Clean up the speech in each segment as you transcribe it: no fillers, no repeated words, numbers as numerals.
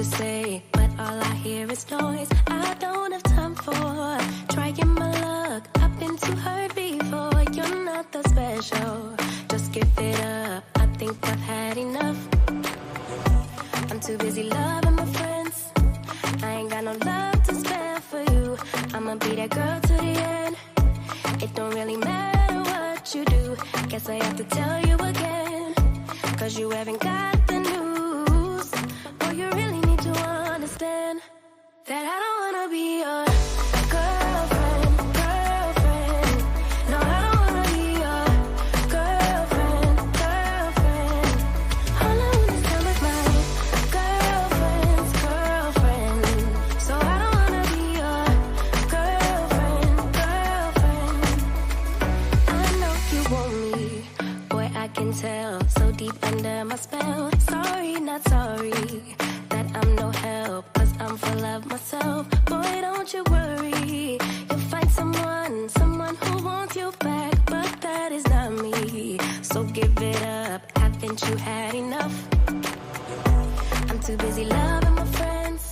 to say, but all I hear is noise. I don't have time for trying my luck. I've been too hurt before. You're not that special. Just give it up. I think I've had enough. I'm too busy loving my friends. I ain't got no love to spare for you. I'ma be that girl to the end. It don't really matter what you do. Guess I have to tell you again, 'cause you haven't got the news. Oh, you really need to understand that I don't wanna be your girlfriend. No, I don't wanna be your girlfriend. All I wanna spend with my girlfriend's girlfriend. So I don't wanna be your girlfriend. I know you want me, boy, I can tell. So deep under my spell. Sorry, not sorry that I'm no help, 'cause I'm full of myself. Boy, don't you worry, you'll find someone who wants you back, but that is not me. So give it up, haven't you had enough? I'm too busy loving my friends.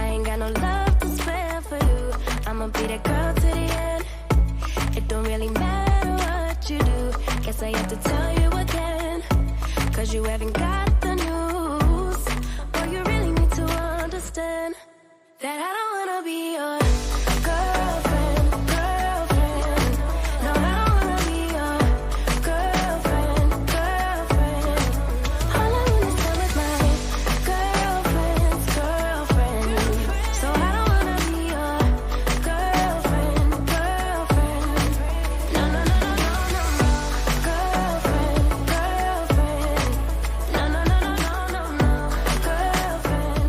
I ain't got no love to spare for you. I'ma be that girl to the end. It don't really matter what you do. Guess I have to tell you again, 'cause you haven't got the news. Boy, you really need to understand that I don't wanna be your girlfriend. No, I don't wanna be your girlfriend. All I wanna spend with my girlfriend's girlfriend. So I don't wanna be your girlfriend. No, no, no, no, no, no, girlfriend. No, no, no, no, no, no, no, girlfriend.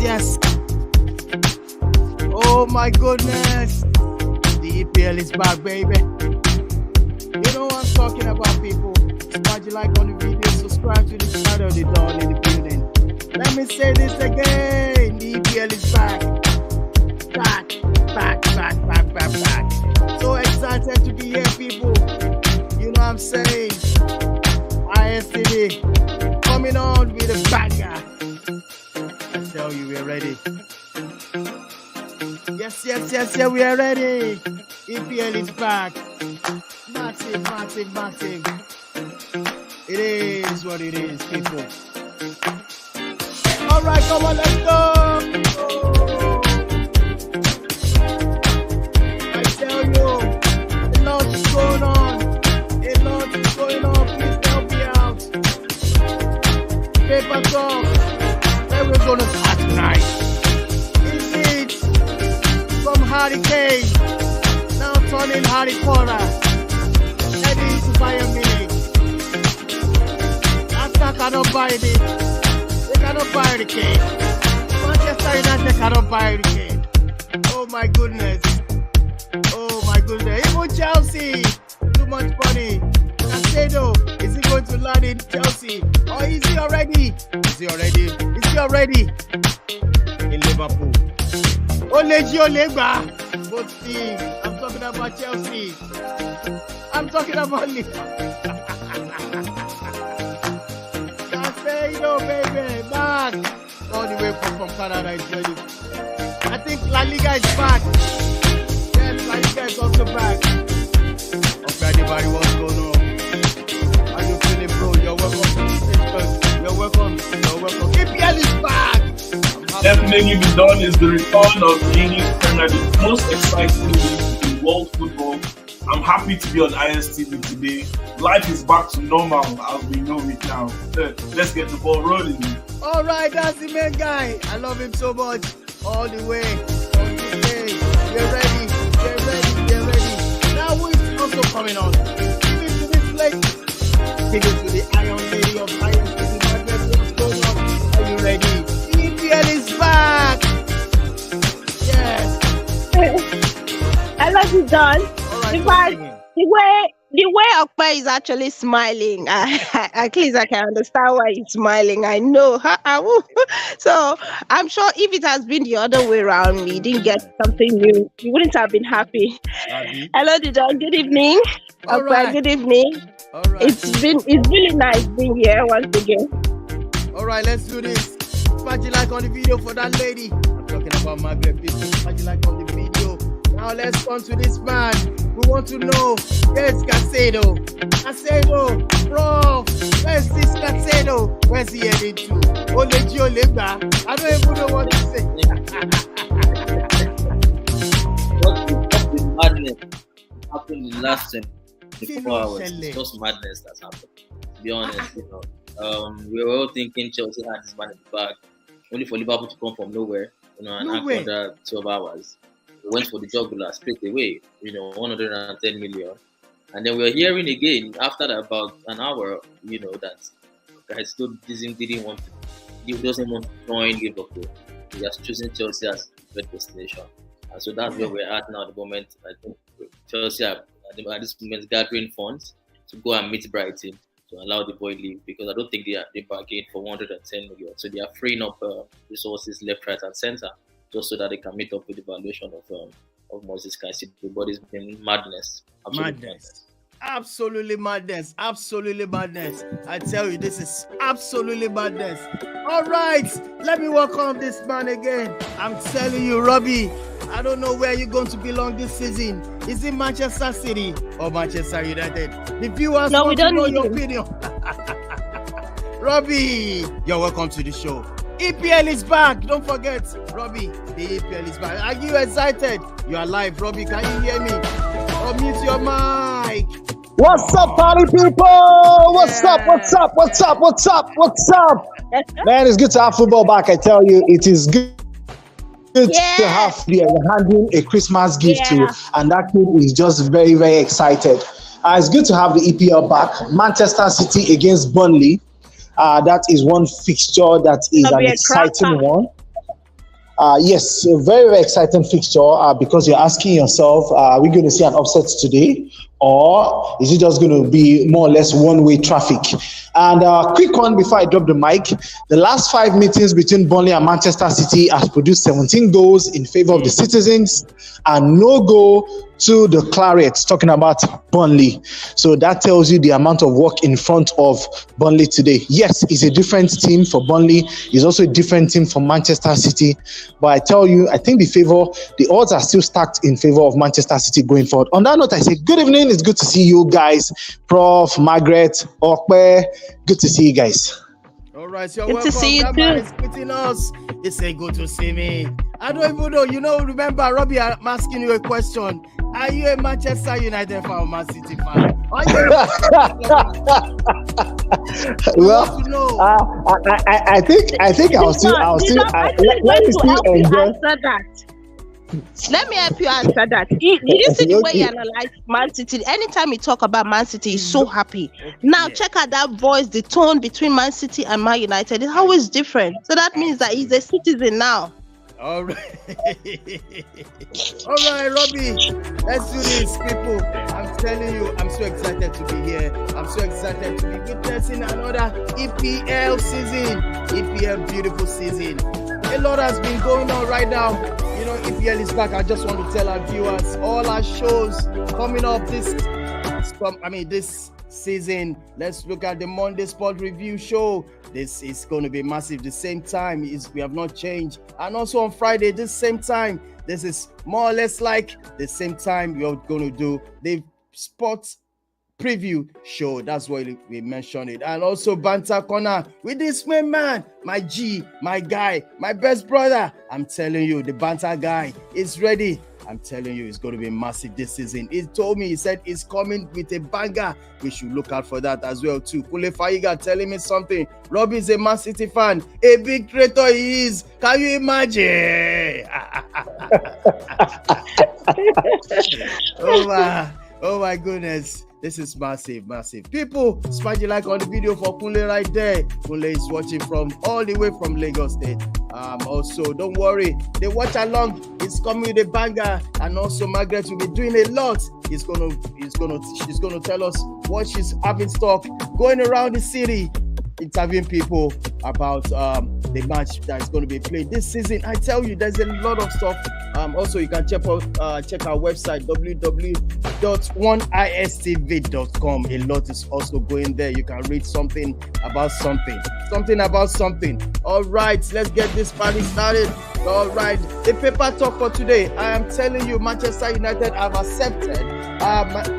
Yes. Oh my goodness. The EPL is back, baby. You know what I'm talking about, people. Smash the like on the video, subscribe to the channel, the door in the building. Let me say this again. The EPL is back. Back. So excited to be here, people. You know what I'm saying? ISTV coming on with a banger. I tell you, we're ready. Yes, we are ready. EPL is back. Massive. It is what it is, people. Alright, come on, let's go. I tell you, a lot is going on. Please help me out. Paper talk. Where we're gonna start tonight. Is it from Harry Kane, now turning Harry Potter, heading to Bayern Munich? After cannot buy this. They cannot buy Harry Kane. Manchester United cannot buy Harry Kane. Oh my goodness. Oh my goodness. Even Chelsea. Too much money. Caicedo, is he going to land in Chelsea? Or is he already? Is he already in Liverpool? Oleji Olegba. Both teams. I'm talking about Chelsea. I'm talking about Liverpool. Caicedo, baby, back. All the way from Canada is ready. I think La Liga is back. Yes, La Liga is also back. Okay, everybody, what's going on? How you feeling, bro? You're welcome. You're welcome. EPL is back. Definitely be done is the return of the English Premier League, the most exciting league in world football. I'm happy to be on ISTV today. Life is back to normal as we know it now. Let's get the ball rolling. All right, that's the main guy. I love him so much. All the way on today. Get ready. Now who is also coming on? Give it to this lady. Give it to the Iron Lady of Iron Lady. What's going on? Are you ready? EPL is back. Yes. I love you, Don. All right. In fact, the way Okpa is actually smiling, at least I can understand why he's smiling. I know. So I'm sure if it has been the other way around, we didn't get something new, you wouldn't have been happy. Hello, Don. Good evening. All Okpa, right. good evening. All right. It's really nice being here once again. All right, let's do this. Smash the like on the video for that lady. I'm talking about Margaret Bishop. Smash the like on the video. Now let's come to this man. We want to know, where's Caicedo? Prof, where's this Caicedo? Where's he heading to? Oleji Olegba. I don't even know what to say. What the madness happened in the last 24 hours? It's just madness that's happened. To be honest, we were all thinking Chelsea had this man in the bag, only for Liverpool to come from nowhere, and after 12 hours. We went for the jugular straight away, 110 million. And then we're hearing again after about an hour, that guys still doesn't want to join Liverpool. He has chosen Chelsea as the destination. And so that's where we're at now at the moment. I think Chelsea are at this moment gathering funds to go and meet Brighton to allow the boy leave, because I don't think they bargained for 110 million. So they are freeing up resources left, right, and centre, just so that they can meet up with the valuation of Moses Caicedo. But it's been madness. Absolutely madness. I tell you, this is absolutely madness. All right, let me welcome this man again. I'm telling you, Robbie, I don't know where you're going to belong this season. Is it Manchester City or Manchester United? The viewers want to know your opinion. Robbie, you're welcome to the show. EPL is back. Don't forget, Robbie, the EPL is back. Are you excited? You are live, Robbie. Can you hear me? Unmute your mic. What's up, party people? What's up? Man, it's good to have football back. I tell you, it is good to have handing a Christmas gift to, and that kid is just very, very excited. It's good to have the EPL back. Manchester City against Burnley. That is one fixture that is an exciting one. Yes, a very, very exciting fixture because you're asking yourself, are we going to see an upset today? Or is it just going to be more or less one-way traffic? And quick one before I drop the mic. The last 5 meetings between Burnley and Manchester City has produced 17 goals in favor of the citizens and no goal to the Clarets, talking about Burnley. So that tells you the amount of work in front of Burnley today. Yes, it's a different team for Burnley. It's also a different team for Manchester City. But I tell you, I think the odds are still stacked in favor of Manchester City going forward. On that note, I say good evening. It's good to see you guys. Prof, Margaret, Okpe. Good to see you guys. All right, so good to see you too. Man is greeting us. He said, good to see me. I don't even know. Remember, Robbie, I'm asking you a question. Are you a Manchester United fan or Man City fan? Well, I think I'll still let me still enjoy. Let me help you answer that. Did you see the way you analyze Man City? Anytime you talk about Man City, he's so happy. Now check out that voice, the tone between Man City and Man United is always different. So that means that he's a citizen now. All right. All right, Robbie. Let's do this, people. I'm telling you, I'm so excited to be here. I'm so excited to be witnessing another EPL season. EPL beautiful season. A lot has been going on right now. You know, EPL is back. I just want to tell our viewers all our shows coming up this season. Let's look at the Monday Sport Review show. This is going to be massive. The same time we have not changed. And also on Friday, this same time, this is more or less like the same time we are going to do the sports preview show. That's why we mentioned it. And also Banter Corner with this man, my G, my guy, my best brother. I'm telling you, the Banter guy is ready. I'm telling you, it's going to be massive this season. He told me, he said he's coming with a banger. We should look out for that as well too. Kule Faiga telling me something. Robbie is a Man City fan. A big traitor he is. Can you imagine? Oh my goodness. This is massive. People, smash the like on the video for Kunle right there. Kunle is watching from all the way from Lagos State. Also, don't worry. The watch along is coming with a banger, and also Margaret will be doing a lot. She's gonna tell us what she's having stock going around the city, interviewing people about the match that is going to be played this season. I tell you, there's a lot of stuff. Also, you can check our website, www.oneistv.com. A lot is also going there. You can read something about something. All right, let's get this party started. All right, the paper talk for today. I am telling you, Manchester United have accepted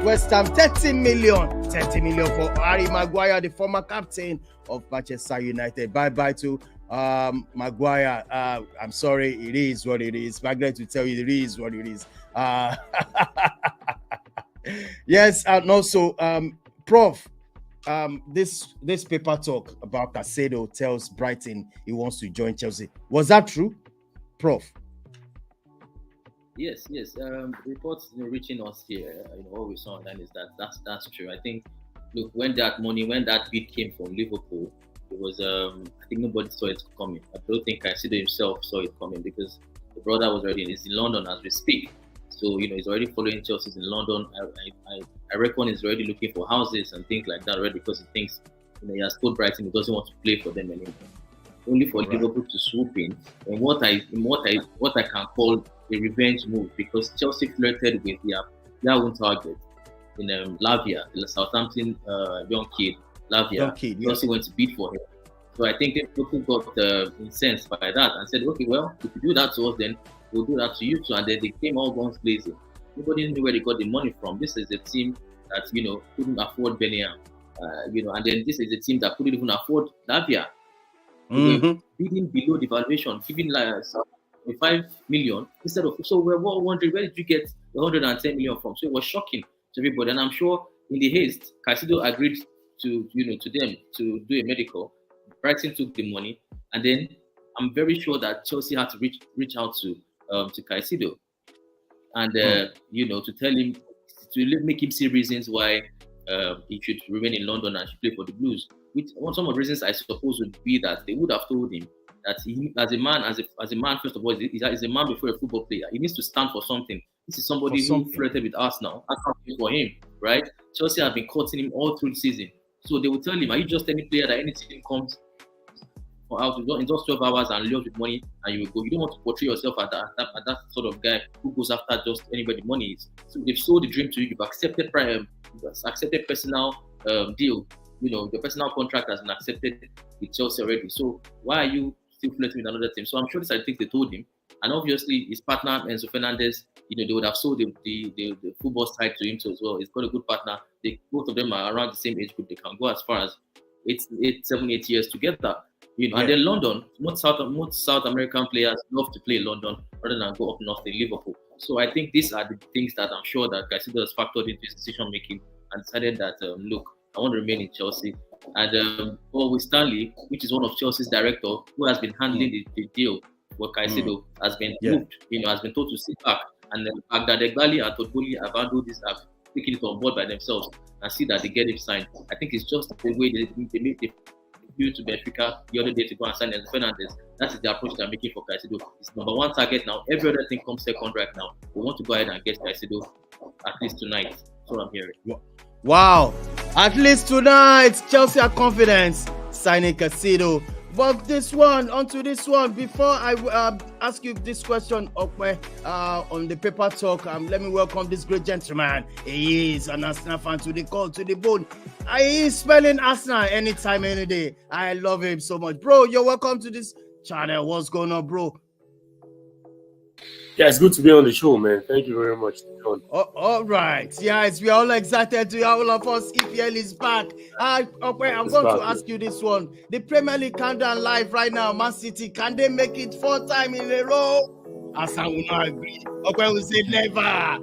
West Ham 30 million for Harry Maguire, the former captain of Manchester United. Bye to Maguire. I'm sorry, it is what it is. Margaret will tell you it is what it is. Yes, and also Prof, this paper talk about Caicedo tells Brighton he wants to join Chelsea. Was that true, Prof? Yes. Reports reaching us here, what we saw online is that's true. I think, look, when that bid came from Liverpool, it was I think nobody saw it coming. I don't think Caicedo himself saw it coming because the brother was already in London as we speak. So he's already following Chelsea in London. I reckon he's already looking for houses and things like that already because he thinks he has told Brighton he doesn't want to play for them anymore. Only for Liverpool to swoop in and what I can call a revenge move, because Chelsea flirted with their own target in Lavia, the Southampton young kid, Lavia. Chelsea went to bid for him. So I think people got incensed by that and said, okay, well, if you do that to us, then we'll do that to you too. And then they came all guns blazing. Nobody knew where they got the money from. This is a team that couldn't afford Bellingham, and then this is a team that couldn't even afford Lavia. Mm-hmm. Bidding below the valuation, giving like 5 million instead of. So we're wondering, where did you get the 110 million from? So it was shocking to everybody, and I'm sure in the haste, Caicedo agreed to them to do a medical. Brighton took the money, and then I'm very sure that Chelsea had to reach out to Caicedo, and to tell him to make him see reasons why he should remain in London and should play for the Blues. Some of the reasons I suppose would be that they would have told him that he, as a man, first of all, he's a man before a football player. He needs to stand for something. This is somebody who flirted with Arsenal. I can't play for him, right? Chelsea have been courting him all through the season. So they will tell him, are you just any player that any team comes out in just 12 hours and lures with money and you will go? You don't want to portray yourself as that sort of guy who goes after just anybody money. So they've sold the dream to you. You've accepted personal deal. The personal contract has been accepted with Chelsea already. So why are you still flirting with another team? So I'm sure these are the things they told him. And obviously his partner Enzo Fernandez, they would have sold the football side to him too as well. He's got a good partner. Both of them are around the same age group. They can go as far as 7-8 years together. And then London, most South American players love to play in London rather than go up north in Liverpool. So I think these are the things that I'm sure that Caicedo has factored into his decision making and decided that look, I want to remain in Chelsea. And with Stanley, which is one of Chelsea's director, who has been handling the deal but Caicedo has been moved, has been told to sit back. And then Agda Degbali and Todd Boehly have handled this, have taken it on board by themselves and see that they get him signed. I think it's just the way they make the deal to Benfica the other day to go and sign Enzo Fernandez. That is the approach they're making for Caicedo. It's number one target now. Every other thing comes second right now. We want to go ahead and get Caicedo at least tonight. That's what I'm hearing. Wow. At least tonight, Chelsea are confident signing Caicedo. But this one, onto this one, before I ask you this question, Okwe, on the paper talk, let me welcome this great gentleman. He is an Arsenal fan to the core, to the bone. He is spelling Arsenal anytime, any day. I love him so much. Bro, you're welcome to this channel. What's going on, bro? Yeah, it's good to be on the show, man. Thank you very much, John. All right. Yes, we are all excited to hear all of us. EPL is back. Okay, I'm going to ask you this one. The Premier League countdown live right now. Man City, can they make it 4 times in a row? Arsenal will not agree. Okay, we say never.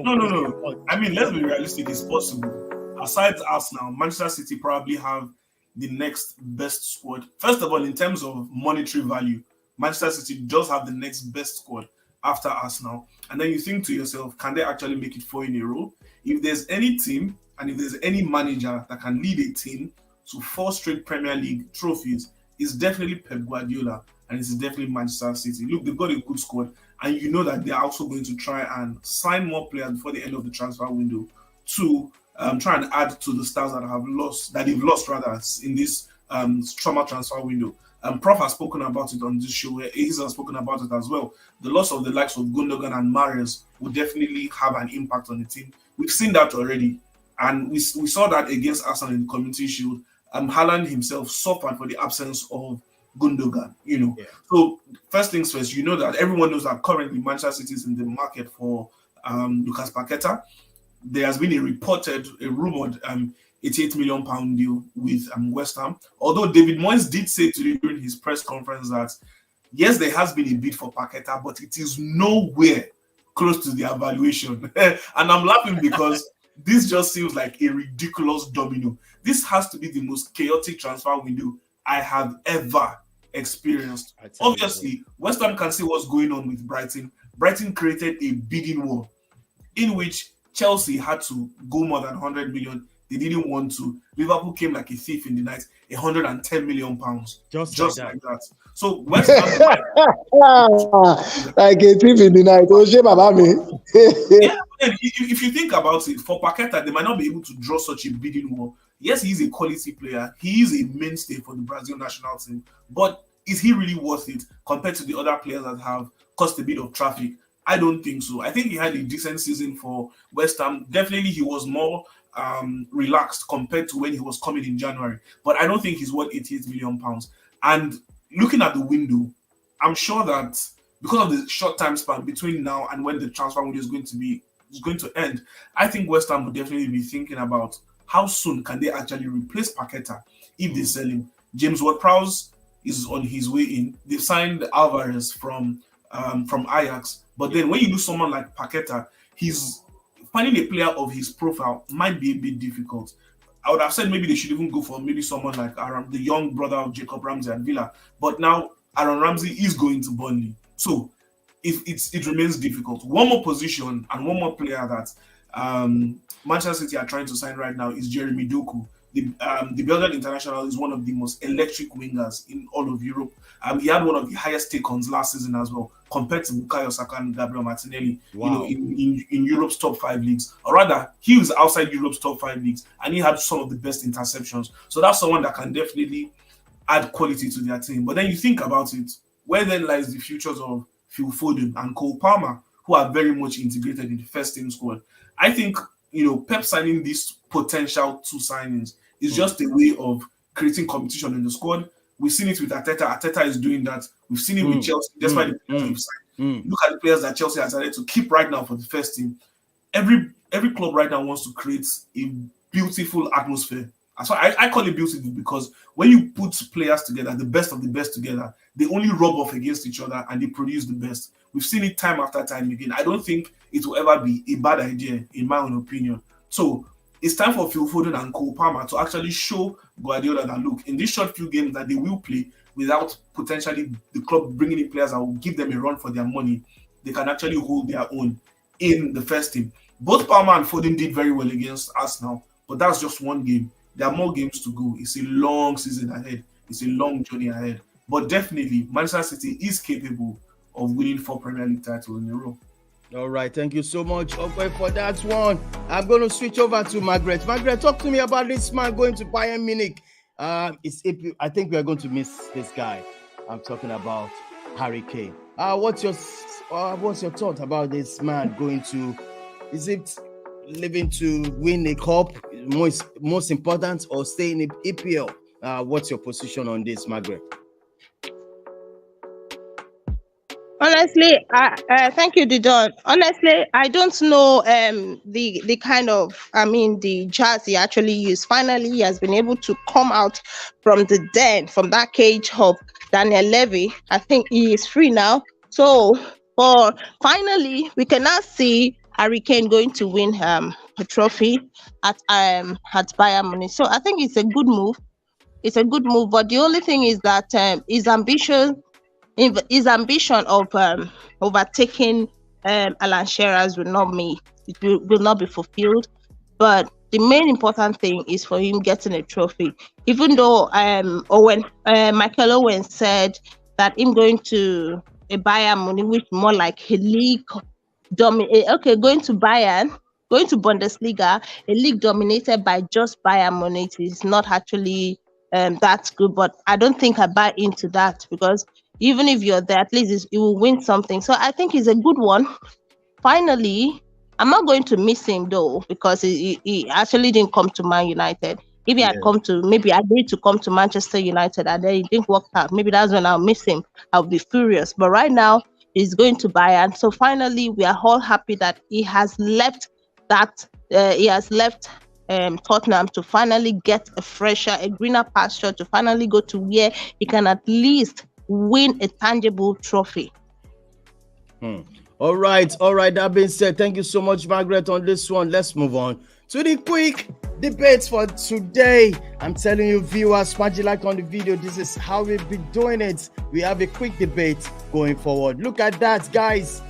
No. I mean, let's be realistic. It's possible. Aside Arsenal, Manchester City probably have the next best squad. First of all, in terms of monetary value, Manchester City does have the next best squad after Arsenal. And then you think to yourself, can they actually make it 4 in a row? If there's any team and if there's any manager that can lead a team to 4 straight Premier League trophies, it's definitely Pep Guardiola and it's definitely Manchester City. Look, they've got a good squad and you know that they're also going to try and sign more players before the end of the transfer window to try and add to the stars that they've lost in this summer transfer window. Prof has spoken about it on this show. He's spoken about it as well. The loss of the likes of Gundogan and Mahrez will definitely have an impact on the team. We've seen that already. And we saw that against Arsenal in the Community Shield. Haaland himself suffered for the absence of Gundogan, So first things first, you know that everyone knows that currently Manchester City is in the market for Lucas Paqueta. There has been a rumored 88 million pound deal with West Ham. Although David Moyes did say today during his press conference that yes, there has been a bid for Paqueta, but it is nowhere close to the evaluation. And I'm laughing because this just seems like a ridiculous domino. This has to be the most chaotic transfer window I have ever experienced. Obviously, West Ham can see what's going on with Brighton. Brighton created a bidding war in which Chelsea had to go more than 100 million. They didn't want to. Liverpool came like a thief in the night, 110 million pounds. Just like that. So West Ham like a thief in the night. If you think about it, for Paqueta, they might not be able to draw such a bidding war. Yes, he's a quality player. He is a mainstay for the Brazil national team. But is he really worth it compared to the other players that have caused a bit of traffic? I don't think so. I think he had a decent season for West Ham. Definitely, he was more relaxed compared to when he was coming in January. But I don't think he's worth 88 million pounds. And looking at the window, I'm sure that because of the short time span between now and when the transfer window is going to end, I think West Ham would definitely be thinking about how soon can they actually replace Paqueta if they sell him. James Ward-Prowse is on his way in. They've signed Alvarez from Ajax. But then when you lose someone like Paqueta, finding a player of his profile might be a bit difficult. I would have said maybe they should even go for maybe someone like the young brother of Jacob Ramsey at Villa. But now Aaron Ramsey is going to Burnley. So it remains difficult. One more position and one more player that Manchester City are trying to sign right now is Jeremy Doku. The Belgian international is one of the most electric wingers in all of Europe. He had one of the highest take-ons last season as well, compared to Bukayo Saka and Gabriel Martinelli. Wow. In Europe's top 5 leagues, or rather, he was outside Europe's top 5 leagues, and he had some of the best interceptions. So that's someone that can definitely add quality to their team. But then you think about it, where then lies the futures of Phil Foden and Cole Palmer, who are very much integrated in the first team squad? I think Pep signing these potential 2 signings is just a way of creating competition in the squad. We've seen it with Arteta. Arteta is doing that. We've seen it with Chelsea. Despite the players we've signed. Look at the players that Chelsea has decided to keep right now for the first team. Every club right now wants to create a beautiful atmosphere. So I call it beautiful because when you put players together, the best of the best together, they only rub off against each other and they produce the best. We've seen it time after time again. I don't think it will ever be a bad idea, in my own opinion. So it's time for Phil Foden and Cole Palmer to actually show Guardiola that, look, in these short few games that they will play without potentially the club bringing in players that will give them a run for their money, they can actually hold their own in the first team. Both Palmer and Foden did very well against Arsenal, but that's just one game. There are more games to go. It's a long season ahead. It's a long journey ahead. But definitely, Manchester City is capable of winning 4 Premier League titles in a row. All right, thank you so much, Okwe, for that one. I'm going to switch over to Margaret. Margaret, talk to me about this man going to Bayern Munich. I think we are going to miss this guy. I'm talking about Harry Kane. What's your thought about this man going to? Is it living to win a cup, most important, or stay in the EPL? What's your position on this, Margaret? Honestly, thank you, Didon. Honestly, I don't know the kind of, the jazz he actually used. Finally, he has been able to come out from the den, from that cage of Daniel Levy. I think he is free now. So, finally, we can now see Harry Kane going to win a trophy at Bayern Munich. So I think it's a good move. It's a good move, but the only thing is that his ambition of overtaking Alan Shearer's will not be fulfilled. But the main important thing is for him getting a trophy. Even though Michael Owen said that him going to a Bayern Munich, which more like a league going to Bayern, going to Bundesliga, a league dominated by just Bayern Munich is not actually that good. But I don't think I buy into that, because even if you're there, at least you will win something. So I think it's a good one. Finally, I'm not going to miss him though, because he actually didn't come to Man United. If he had agreed to come to Manchester United and then it didn't work out, maybe that's when I'll miss him. I'll be furious. But right now, he's going to Bayern. So finally, we are all happy that he has left Tottenham to finally get a greener pasture, to finally go to where he can at least win a tangible trophy. All right. That being said, thank you so much, Margaret, on this one. Let's move on to the quick debates for today. I'm telling you, viewers, smash the like on the video. This is how we've been doing it. We have a quick debate going forward. Look at that, guys.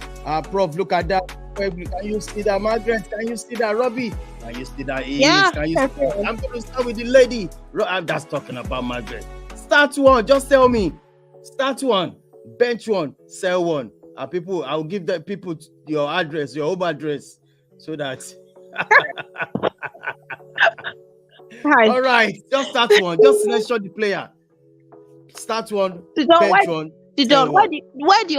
Prof, look at that. Can you see that, Margaret? Can you see that, Robbie? Can you see that? Yeah. I'm going to start with the lady. I'm just talking about Margaret. Start one. Just tell me. Start one, bench one, sell one. People, I'll give the people your address, your home address, so that. All right, just start one. Just mention the player. Start one, bench one. Why do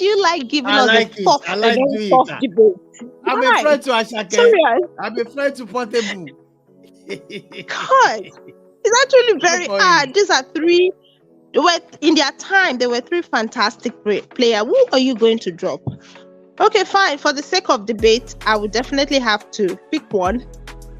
you like giving us the I like doing it. Debate? I'm a friend to Ashake. I'm a friend to Portable. God, it's actually very hard. These are three. In their time, there were three fantastic players. Who are you going to drop? Okay, fine. For the sake of debate, I would definitely have to pick one,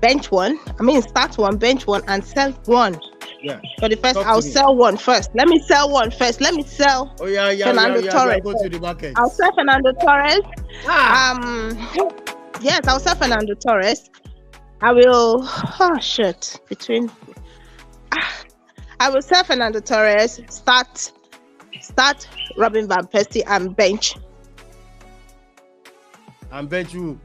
bench one. Start one, bench one, and sell one. Yeah. For the first, I'll sell one first. Let me sell one first. Let me sell Fernando Torres. Go to the market. I'll sell Fernando Torres. Yes, I'll sell Fernando Torres. I will. I will sell Fernando Torres, start Robin Van Persie, and bench. And bench who?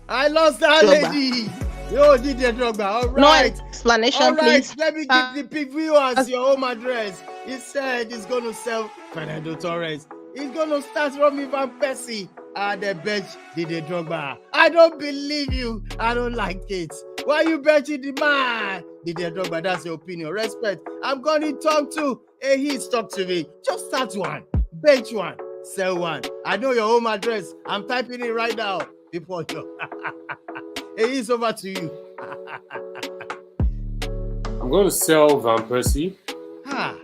I lost that lady. Yo, Didier Drogba. All right. No explanation, all right, please. Let me give the big viewers your home address. He said he's going to sell Fernando Torres. He's going to start Robin Van Persie and the bench Didier Drogba. I don't believe you. I don't like it. Why you benching the man? Didier Drogba, that's your opinion. Respect. I'm going to talk to he's talk to me. Just start one, bench one, sell one. I know your home address. I'm typing it right now. Before you. He's over to you. I'm going to sell Van Persie. Yeah,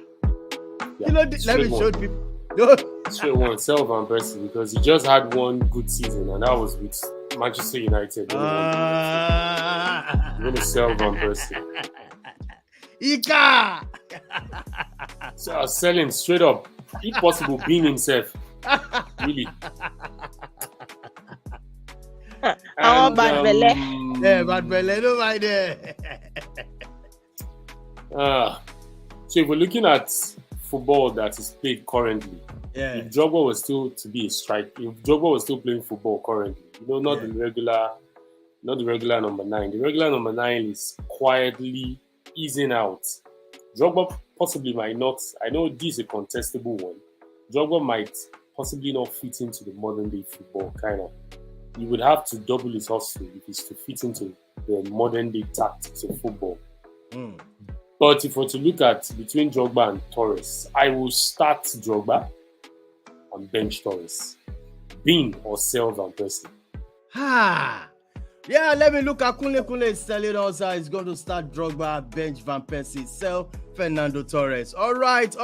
let me show people. Straight one, sell Van Persie, because he just had one good season, and that was with Manchester United. I'm going to sell Van Persie. Ika! So I'll sell him straight up. If possible, being himself. Really. Oh, bad belly. Yeah, bad belly. No mind there. So if we're looking at football that is played currently, if Drogba was still to be a striker, if Drogba was still playing football currently, not the regular number 9. The regular number 9 is quietly easing out. Drogba possibly might not. I know this is a contestable one. Drogba might possibly not fit into the modern day football kind of. He would have to double his hustle if he's to fit into the modern day tactics of football. But if we're to look at between Drogba and Torres, I will start Drogba and bench Torres. Bin or sell Van Persie. Yeah, let me look at Kunle is telling us he's going to start Drogba, bench Van Persie, sell Fernando Torres. All right,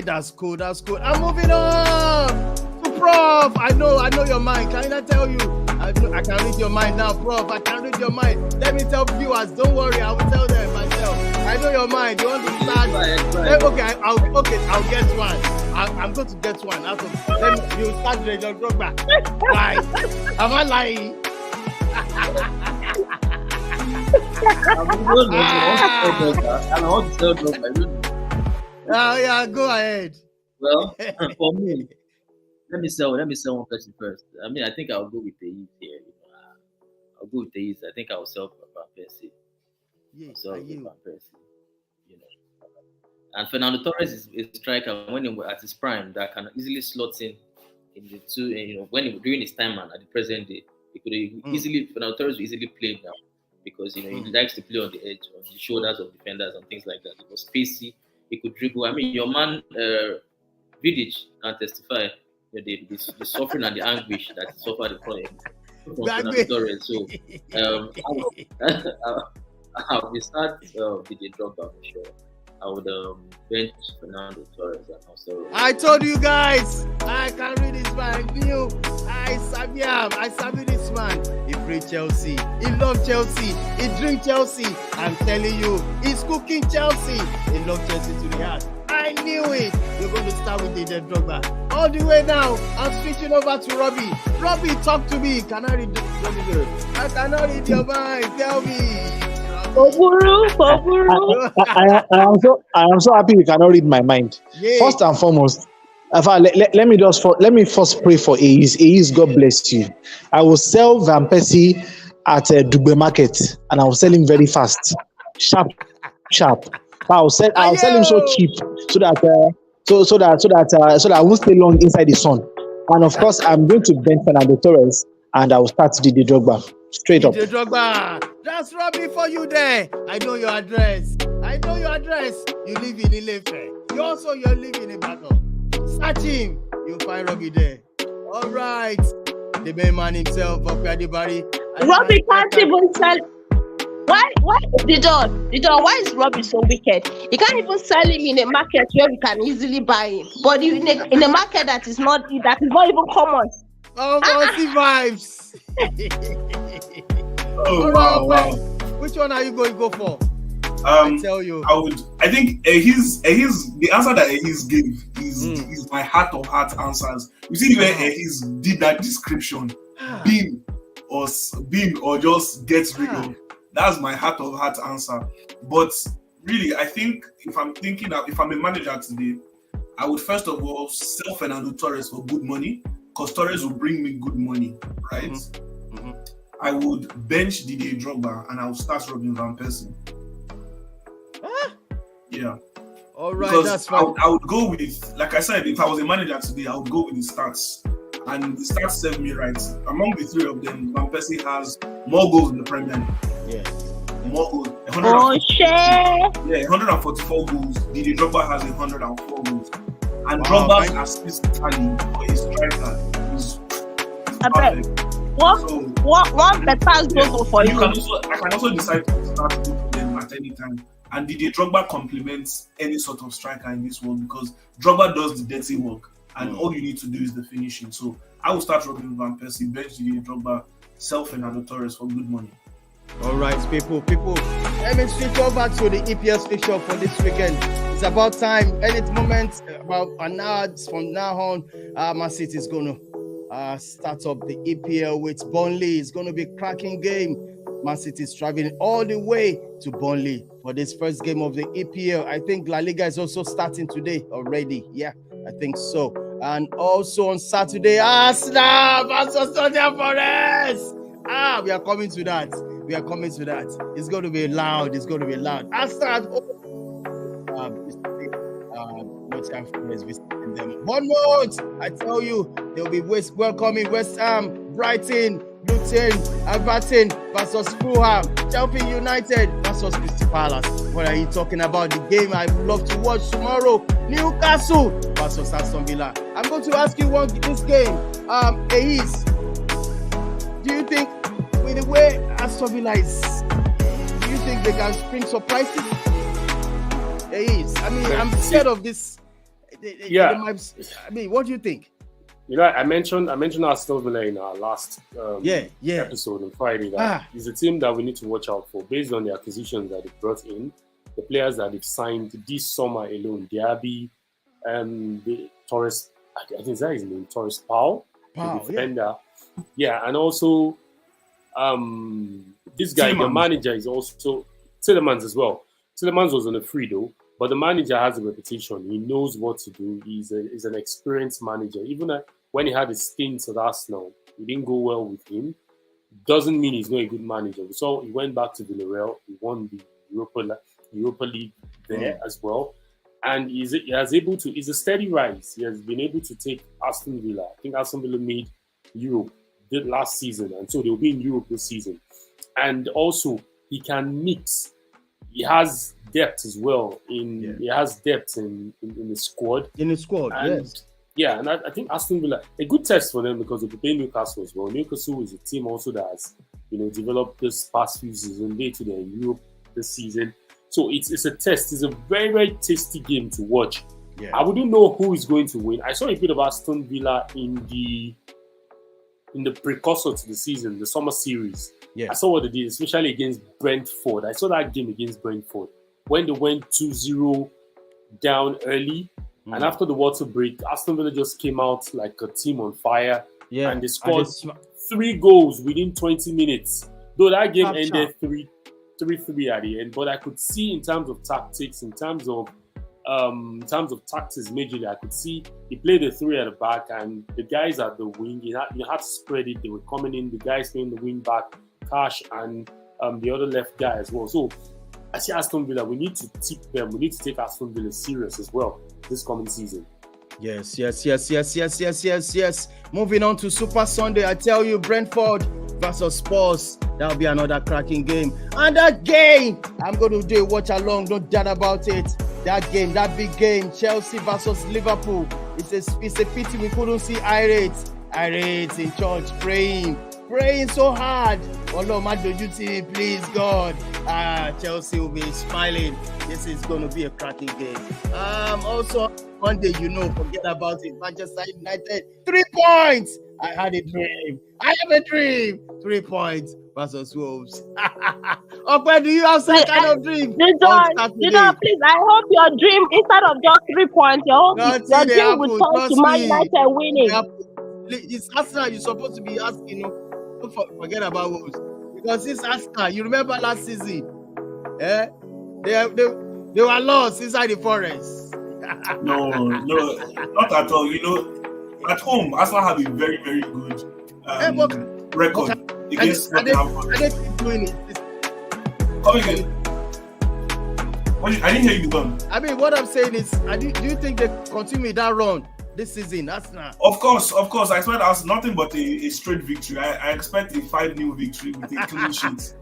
that's cool. I'm moving on to Prof. I know your mind. Can I tell you? I can read your mind now, Prof. I can read your mind. Let me tell viewers, don't worry, I will tell them myself. I know your mind. You want to start? Okay, I'll get one. I'm going to get one. Then you start Drogba. Why? Am I lying? Yeah, go ahead. Well, for me, let me sell one person first. I mean, I think I'll go with the East here. I'll go with the East. I think I'll sell Van Persie. Yes, Van Persie. And Fernando Torres is a striker when he was at his prime that can easily slot in the two. When during his time and at the present day. He could easily, Fernando Torres will easily play now because he likes to play on the edge, on the shoulders of defenders and things like that. He was spacey. He could dribble. I mean, your man Vidic can testify the suffering and the anguish that he suffered in front of Fernando Torres. So I will start Didier Drogba for sure. I would bench Fernando Torres and also. I told you guys, I can read this man. I sabi this man. He play Chelsea. He love Chelsea. He drink Chelsea. I'm telling you, he's cooking Chelsea. He love Chelsea to the heart. I knew it. You're going to start with Didier Drogba. All the way now, I'm switching over to Robbie. Robbie, talk to me. Can I read this? I cannot read your mind. Tell me. I am so happy you cannot read my mind. Yeah. First and foremost, let me first pray for Ace. God bless you. I will sell Van Persie at Dugbe Market, and I will sell him very fast, sharp. I'll sell him so cheap so that I won't stay long inside the sun. And of course, I'm going to bench Fernando Torres, and I will start Didier Drogba. Straight up. Didier Drogba. That's Robbie for you there. I know your address. You live in Ilefe. You're living in Ibadan. Search him. You'll find Robbie there. All right. The main man himself, Adibari. Robbie can't even sell. Why Didon, why is Robbie so wicked? You can't even sell him in a market where you can easily buy him. But in a market that is not even common. Oh, see vibes. Wow. Which one are you going to go for? I tell you. I think the answer that Ehis gave is my heart of heart answers. You see where Ehis did that description, beam or just get rid of. That's my heart of heart answer. But really, I think if I'm a manager today, I would first of all sell Fernando Torres for good money, because Torres will bring me good money, right? Mm-hmm. I would bench Didier Drogba and I would start Robin Van Persie. Yeah. All right, because that's fine. I would go with, like I said, if I was a manager today, I would go with the stats. And the stats serve me right. Among the three of them, Van Persie has more goals in the Premier League. Yeah. More goals. 144 goals. Didier Drogba has 104 goals. And Drogba's assist tally for his striker is perfect. One better goal for you. I can also decide to start both of them at any time. And Didier Drogba complements any sort of striker in this world because Drogba does the dirty work. And all you need to do is the finishing. So I will start Robin Van Persie, bench Didier Drogba, sell Fernando Torres for good money. All right, people. Let me switch over to the EPL fixture for this weekend. It's about time. Any moment, about an hour from now on, Man City is going to start up the EPL with Burnley. It's going to be a cracking game. Man City is traveling all the way to Burnley for this first game of the EPL. I think La Liga is also starting today already. Yeah, I think so. And also on Saturday, Arsenal versus Nottingham Forest. We are coming to that. It's going to be loud. Arsenal. Nottingham Forest visiting them. Bournemouth, I tell you, they'll be welcoming West Ham, Brighton, Luton, Everton versus Fulham, Sheffield United versus Crystal Palace. What are you talking about? The game I love to watch tomorrow. Newcastle versus Aston Villa. I'm going to ask you this game. Ace, do you think with the way Aston Villa is, do you think they can spring surprises? Ace, I mean, I'm scared of this. I mean, what do you think? I mentioned Aston Villa in our last episode on Friday. That is a team that we need to watch out for based on the acquisitions that they brought in, the players that they've signed this summer alone. Diaby, the Torres, I think is that his name, Torres Powell, the defender. Yeah, and also this guy, the manager, is also Tielemans as well. Tielemans was on a free though. But the manager has a reputation. He knows what to do. He's an experienced manager. Even when he had his stints at Arsenal, it didn't go well with him. Doesn't mean he's not a good manager. So he went back to Villarreal. He won the Europa League there as well. And he's a steady rise. He has been able to take Aston Villa. I think Aston Villa made Europe last season. And so they'll be in Europe this season. And also, he can mix. He has depth as well. He has depth in the squad. Yeah, and I think Aston Villa, a good test for them because they could play Newcastle as well. Newcastle is a team also that has, developed this past few seasons. They to in Europe this season. So it's a test. It's a very, very tasty game to watch. Yeah. I wouldn't know who is going to win. I saw a bit of Aston Villa in the precursor to the season, the summer series. Yeah. I saw what they did, especially against Brentford. I saw that game against Brentford when they went 2-0 down early. And after the water break, Aston Villa just came out like a team on fire. Yeah. And they scored 3 goals within 20 minutes. Though that game ended 3-3 at the end. But I could see in terms of tactics, in terms of tactics majorly, I could see he played the 3 at the back and the guys at the wing, you had to spread it. They were coming in, the guys playing the wing back, Cash and the other left guy as well. So I see Aston Villa, we need to tip them. We need to take Aston Villa serious as well this coming season. Yes. Moving on to Super Sunday, I tell you, Brentford versus Spurs. That'll be another cracking game. And that game, I'm going to do a watch along, no doubt about it. That game, that big game, Chelsea versus Liverpool. It's a pity we couldn't see Irates in church praying so hard. Oh no, my duty, please God. Chelsea will be smiling. This is going to be a cracking game. Also Monday, forget about it. Manchester United, 3 points. I had a dream. I have a dream. 3 points versus Wolves. Okay, do you have some kind of dream? Please, I hope your dream, instead of just 3 points, your dream will turn to Man United winning. It's Arsenal you're supposed to be asking, don't forget about Wolves. Because it's Arsenal. You remember last season? They were lost inside the forest. No, not at all. At home, Arsenal have a very, very good record against Nottingham Forest. I didn't keep doing it. Come again. I didn't hear you done. I mean, what I'm saying is, do you think they continue that run this season? Arsenal? Of course. I expect us nothing but a straight victory. I expect a 5-0 victory with a clean sheet.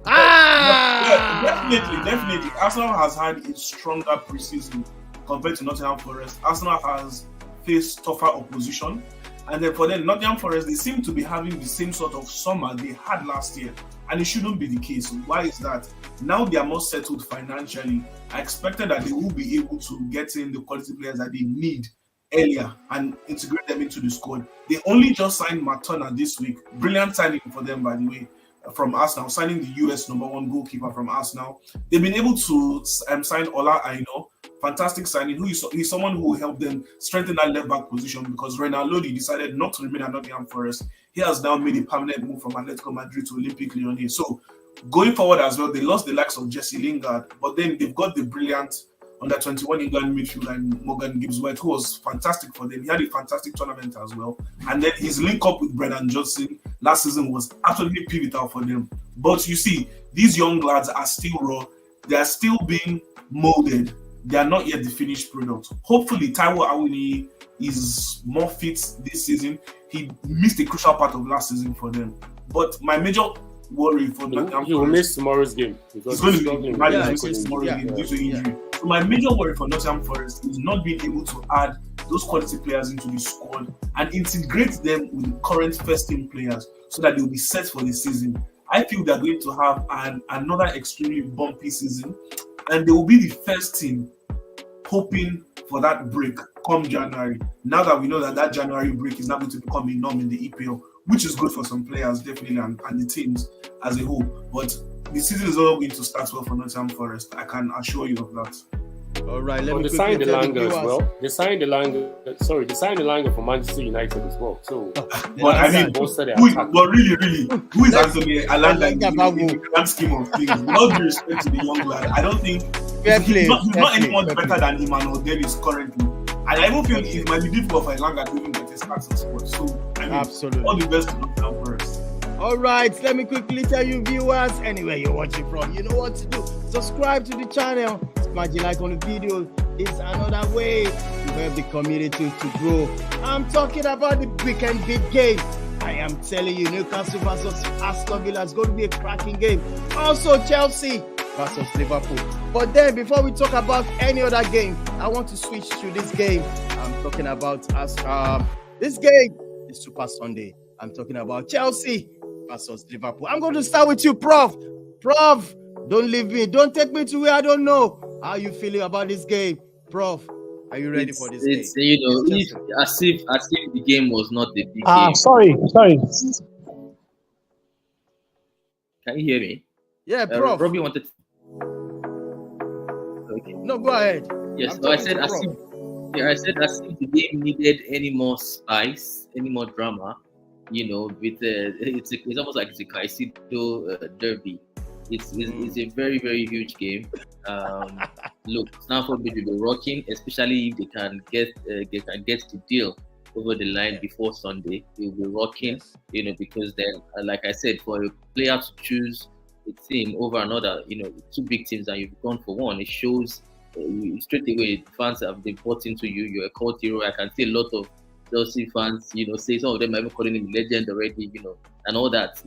Definitely. Arsenal has had a stronger preseason compared to Nottingham Forest. Arsenal has faced tougher opposition. And then for them, Nottingham Forest, they seem to be having the same sort of summer they had last year. And it shouldn't be the case. Why is that? Now they are more settled financially. I expected that they will be able to get in the quality players that they need earlier and integrate them into the squad. They only just signed Matt Turner this week. Brilliant signing for them, by the way, from Arsenal, signing the US #1 goalkeeper from Arsenal. They've been able to sign Ola Aina fantastic signing. He's someone who will help them strengthen that left back position because Renan Lodi decided not to remain at Nottingham Forest. He has now made a permanent move from Atletico Madrid to Olympique Lyon. So going forward as well, they lost the likes of Jesse Lingard, but then they've got the brilliant under 21 England midfielder and Morgan Gibbs-White, who was fantastic for them. He had a fantastic tournament as well. And then his link up with Brendan Johnson last season was absolutely pivotal for them. But you see, these young lads are still raw. They are still being molded. They are not yet the finished product. Hopefully, Taiwo Awoniyi is more fit this season. He missed a crucial part of last season for them. But my major worry for Nottingham he will miss tomorrow's game he's because going to miss tomorrow's game due to injury. So my major worry for Nottingham Forest is not being able to add those quality players into the squad and integrate them with the current first team players so that they'll be set for the season. I feel they're going to have another extremely bumpy season, and they will be the first team hoping for that break come January. Now that we know that January break is not going to become a norm in the EPL, which is good for some players, definitely, and the teams as a whole. But the season is not going to start well for Nottingham Forest. I can assure you of that. All right, they signed the Langer as well. They signed the Langer for Manchester United as well. So, but I mean, really, who is Anthony Elanga in the grand scheme of things? With all due respect to the young lad, I don't think he's not anyone better than Emmanuel Dennis currently. And I even feel it might be difficult for Elanga to even get his start in sport. So, I mean, absolutely, all the best to Nottingham Forest. All right, let me quickly tell you, viewers, anywhere you're watching from, you know what to do. Subscribe to the channel, smash the like on the video. It's another way to help the community to grow. I'm talking about the weekend big game. I am telling you, Newcastle versus Aston Villa is going to be a cracking game. Also, Chelsea versus Liverpool. But then, before we talk about any other game, I want to switch to this game. I'm talking about this game, the Super Sunday. I'm talking about Chelsea versus Liverpool. I'm going to start with you, Prof. Prof, don't leave me. Don't take me to where I don't know. How are you feeling about this game? Prof, are you ready for this game? As if the game was not the big game. Sorry. Can you hear me? Yeah, Prof. Robbie wanted. Okay. No, go ahead. Yes. So I said as if the game needed any more spice, any more drama. You know, with it's almost like it's a Caicedo derby. It's a very, very huge game. Look, Stamford Bridge will be rocking, especially if they can get the deal over the line before Sunday. It will be rocking, you know, because then, like I said, for a player to choose a team over another, you know, two big teams and you've gone for one, it shows straight away fans have been bought into you. You're a cult hero. I can see a lot of Chelsea fans, you know, say some of them are even calling him legend already, you know, and all that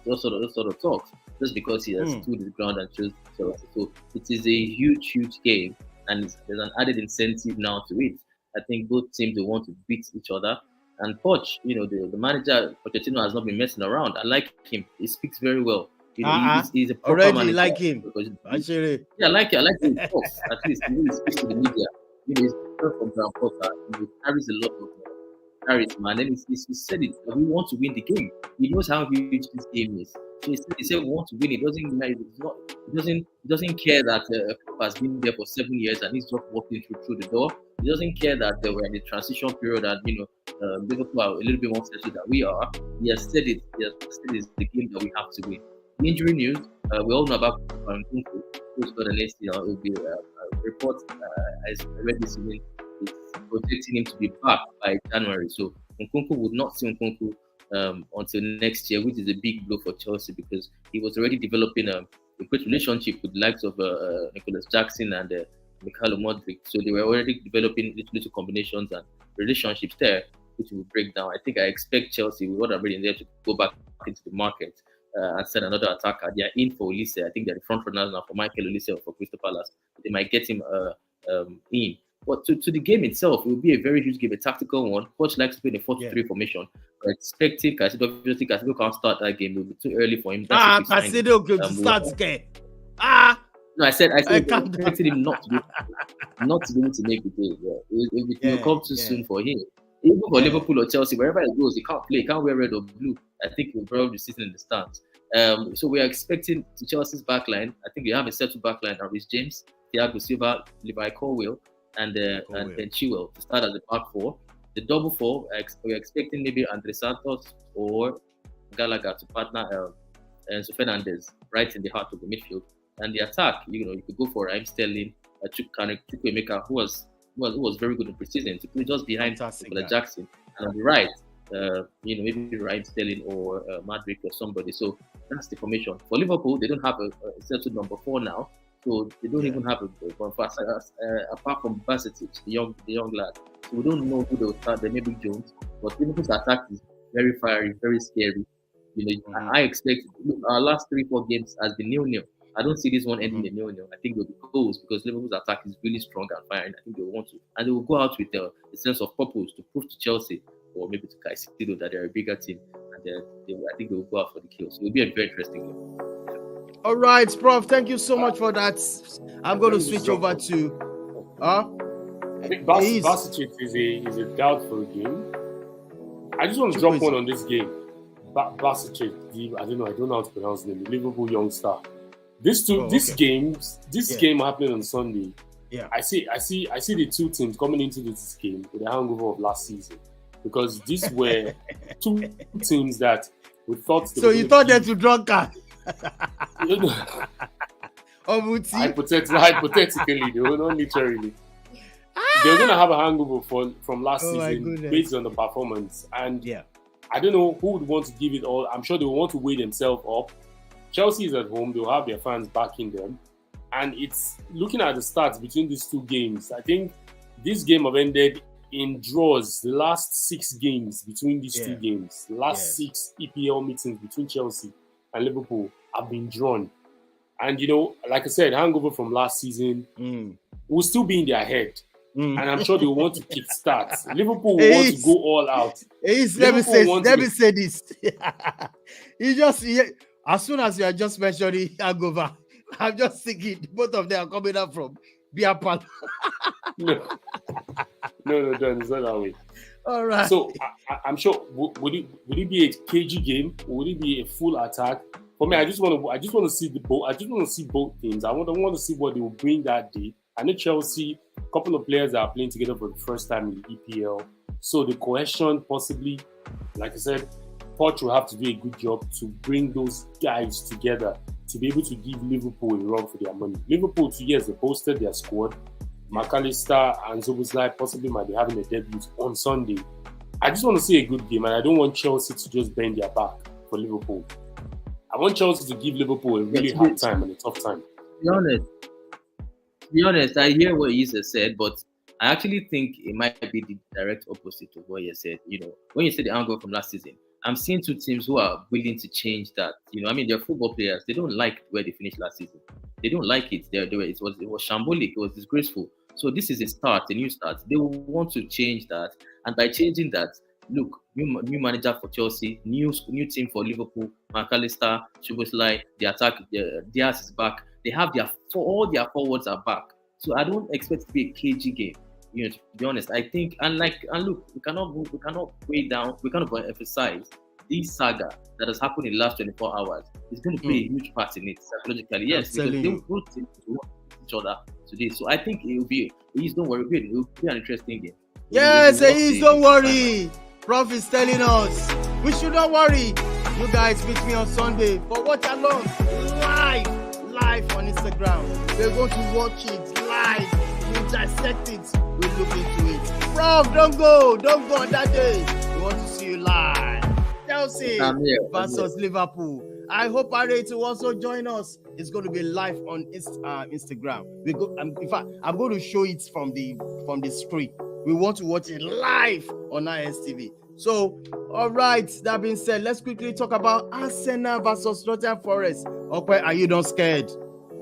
those sort of talks, just because he has stood his ground and chose Chelsea. So it is a huge game, and there's an added incentive now to it. I think both teams will want to beat each other. And Poch, you know, the manager Pochettino has not been messing around. I like him. He speaks very well. You know, he's a proper already manager. Like him. Actually, yeah, I like him. Of course, at least he really speaks to the media. You know, he's from Graham Potter. He carries a lot of charisma, and then he said it. We want to win the game. He knows how huge this game is. So he said we want to win. It doesn't matter. He doesn't care that Klopp has been there for 7 years and he's just walking through the door. He doesn't care that they were in the transition period and, you know, Liverpool are a little bit more settled than we are. He has said it. He has said it's the game that we have to win. Injury news. We all know about Nkunku. Who's got an ACL? It will be a report. I read this evening. It's projecting him to be back by January. So Nkunku would not see Nkunku until next year, which is a big blow for Chelsea because he was already developing a great relationship with the likes of Nicholas Jackson and Mikhailo Modric. So they were already developing little combinations and relationships there, which will break down. I expect Chelsea, with what I'm reading there, to go back into the market and send another attacker. They are in for Olise. I think they're the front runners now for Michael Olise or for Crystal Palace. They might get him in. But to the game itself, it will be a very huge game, a tactical one. Coach likes to play in a 4-3 formation. We're expecting Caicedo. Obviously, Caicedo can't start that game. It will be too early for him. Caicedo could start. No, I said expected him not to be able to make the game. Yeah. It will come too soon for him. Even for Liverpool or Chelsea, wherever he goes, he can't play. He can't wear red or blue. I think he'll probably be sitting in the stands. So we are expecting Chelsea's backline. I think they have a settled backline now. Reece James, Thiago Silva, Levi Colwill, and then Chilwell to start at the back four. The double four, we're expecting maybe Andre Santos or Gallagher to partner Enzo Fernandez right in the heart of the midfield. And the attack, you could go for Raheem Sterling, Chukwuemeka, who was very good in preseason, to play just behind Nicola Jackson. And on the right, maybe Raheem Sterling or Madrid or somebody. So that's the formation. For Liverpool, they don't have a settled number 4 now. So they don't even have apart from Basetic, the young lad. So we don't know who they'll start. There may be Jones, but Liverpool's attack is very fiery, very scary. I expect our last 3-4 games has been 0-0. I don't see this one ending in 0-0. I think they'll be close because Liverpool's attack is really strong and firing. I think they want to, and they will go out with a sense of purpose to prove to Chelsea or maybe to Caicedo that they're a bigger team, and I think they will go out for the kill. So it'll be a very interesting game. All right, Prof. Thank you so much for that. I'm going to switch over to. I think Basetic is a doubtful game. I just want to drop one on this game. Basetic, I don't know how to pronounce the name. The Liverpool young star. Game happening on Sunday. Yeah, I see the two teams coming into this game with a hangover of last season, because these were two teams that we thought. So you thought that to drunkard? Hypothetically, they were not literally. They were going to have a hangover from last season based on the performance, and I don't know who would want to give it all. I'm sure they will want to weigh themselves up. Chelsea is at home; they'll have their fans backing them, and it's looking at the stats between these two games. I think this game have ended in draws. The last 6 games between these two games, the last 6 EPL meetings between Chelsea and Liverpool have been drawn. And like I said, hangover from last season will still be in their head. And I'm sure they want to kick start. Liverpool will want to go all out. Let me say this. As soon as you are just mentioning hangover, I'm just thinking both of them are coming up from beer parlour. No, it's not that way. All right. So I'm sure would it be a cagey game? Or would it be a full attack? For me, I just want to see both teams. I want to see what they will bring that day. I know Chelsea, a couple of players that are playing together for the first time in the EPL. So the cohesion, possibly, like I said, Poch will have to do a good job to bring those guys together to be able to give Liverpool a run for their money. Liverpool, 2 years, they posted their squad. McAllister and Szoboszlai possibly might be having a debut on Sunday. I just want to see a good game, and I don't want Chelsea to just bend their back for Liverpool. I want Chelsea to give Liverpool a really hard time and a tough time. To be honest, I hear what Issa said, but I actually think it might be the direct opposite of what you said. When you said the angle from last season, I'm seeing two teams who are willing to change that. They're football players. They don't like where they finished last season. They don't like it. It was shambolic. It was disgraceful. So this is a new start. They will want to change that, and by changing that, look, new manager for Chelsea, new team for Liverpool. McAllister, Szoboszlai, the attack, Diaz is back. They have all their forwards are back. So I don't expect it to be a cagey game. To be honest, I think and look, we cannot weigh down, we cannot emphasize this saga that has happened in the last 24 hours. It's going to play a huge part in it psychologically. Yes, because they will both teams want each other today. So I think it will be. Please don't worry, it will be an interesting game. Yes, don't worry. Prof is telling us we should not worry. You guys meet me on Sunday for Watch Along live on Instagram. We're going to watch it live. We'll dissect it. We'll look into it. Prof, don't go on that day. We want to see you live. Chelsea versus Liverpool. I hope Arete will also join us. It's going to be live on Instagram. In fact, I'm going to show it from the screen. We want to watch it live on ISTV. So, all right, that being said, let's quickly talk about Arsenal versus Nottingham Forest. Okay, are you not scared?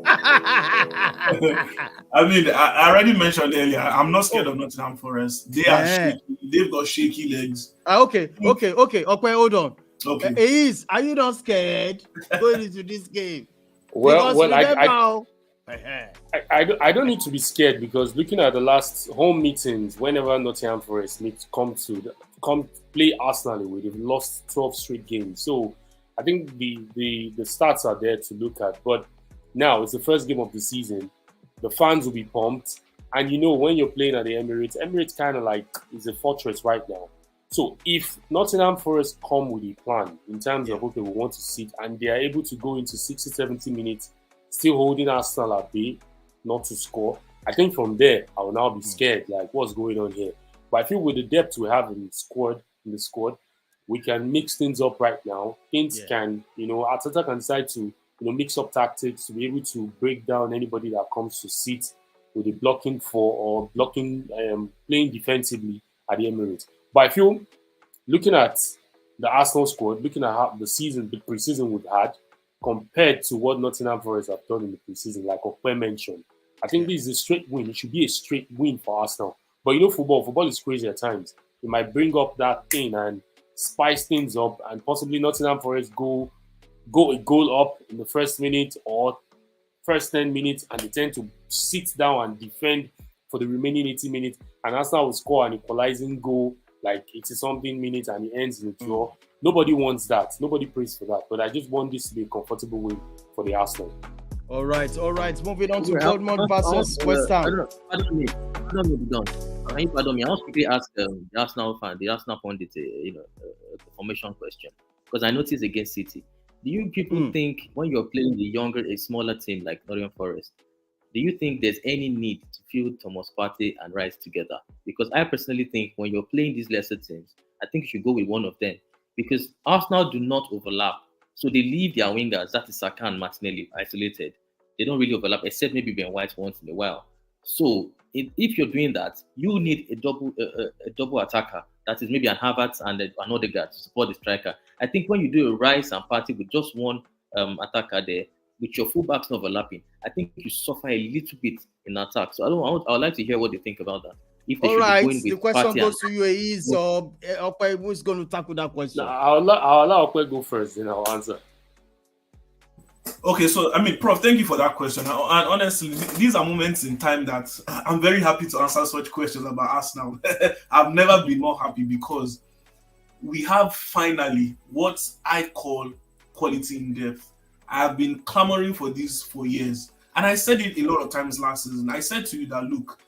I already mentioned earlier, I'm not scared of Nottingham Forest. They've got shaky legs. Okay, hold on. Okay. Are you not scared going into this game? I don't need to be scared, because looking at the last home meetings, whenever Nottingham Forest come play Arsenal away, they've lost 12 straight games. So I think the stats are there to look at. But now it's the first game of the season. The fans will be pumped. And when you're playing at the Emirates kind of like is a fortress right now. So if Nottingham Forest come with a plan in terms of, okay, we want to sit, and they are able to go into 60, 70 minutes, still holding Arsenal at bay, not to score, I think from there, I will now be scared, like, what's going on here? But I feel with the depth we have in the squad, we can mix things up right now. Things can, Arteta can decide to, mix up tactics to be able to break down anybody that comes to sit with a blocking playing defensively at the Emirates. But I feel, looking at the Arsenal squad, looking at how the preseason we've had, compared to what Nottingham Forest have done in the preseason, like Okpe mentioned, I think this is a straight win. It should be a straight win for Arsenal. But football is crazy at times. It might bring up that thing and spice things up, and possibly Nottingham Forest go a goal up in the first minute or first 10 minutes, and they tend to sit down and defend for the remaining 80 minutes, and Arsenal will score an equalizing goal like 80-something minutes, and it ends in a draw. Nobody wants that. Nobody prays for that. But I just want this to be a comfortable win for the Arsenal. All right. Moving on to Bournemouth versus West Ham. Pardon me, Don. Pardon me. I want to quickly ask the Arsenal pundit, a formation question, because I noticed against City. Do you people think when you're playing a smaller team like Nottingham Forest, do you think there's any need to field Thomas Partey and Rice together? Because I personally think when you're playing these lesser teams, I think you should go with one of them, because Arsenal do not overlap. So they leave their wingers, that is Saka and Martinelli, isolated. They don't really overlap, except maybe Ben White once in a while. So if you're doing that, you need a double attacker. That is maybe an Havertz and an Odegaard to support the striker. I think when you do a Rice and Partey with just one attacker there, with your fullbacks not overlapping, I think you suffer a little bit in attack. So I would like to hear what they think about that. If they all right, the question Partey goes to you, Okpe, who's going to tackle that question? I'll allow Okpe go first, then I'll answer. Okay, so Prof, thank you for that question. And honestly, these are moments in time that I'm very happy to answer such questions about Arsenal. I've never been more happy, because we have finally what I call quality in depth. I have been clamoring for this for years, and I said it a lot of times last season. I said to you that, look,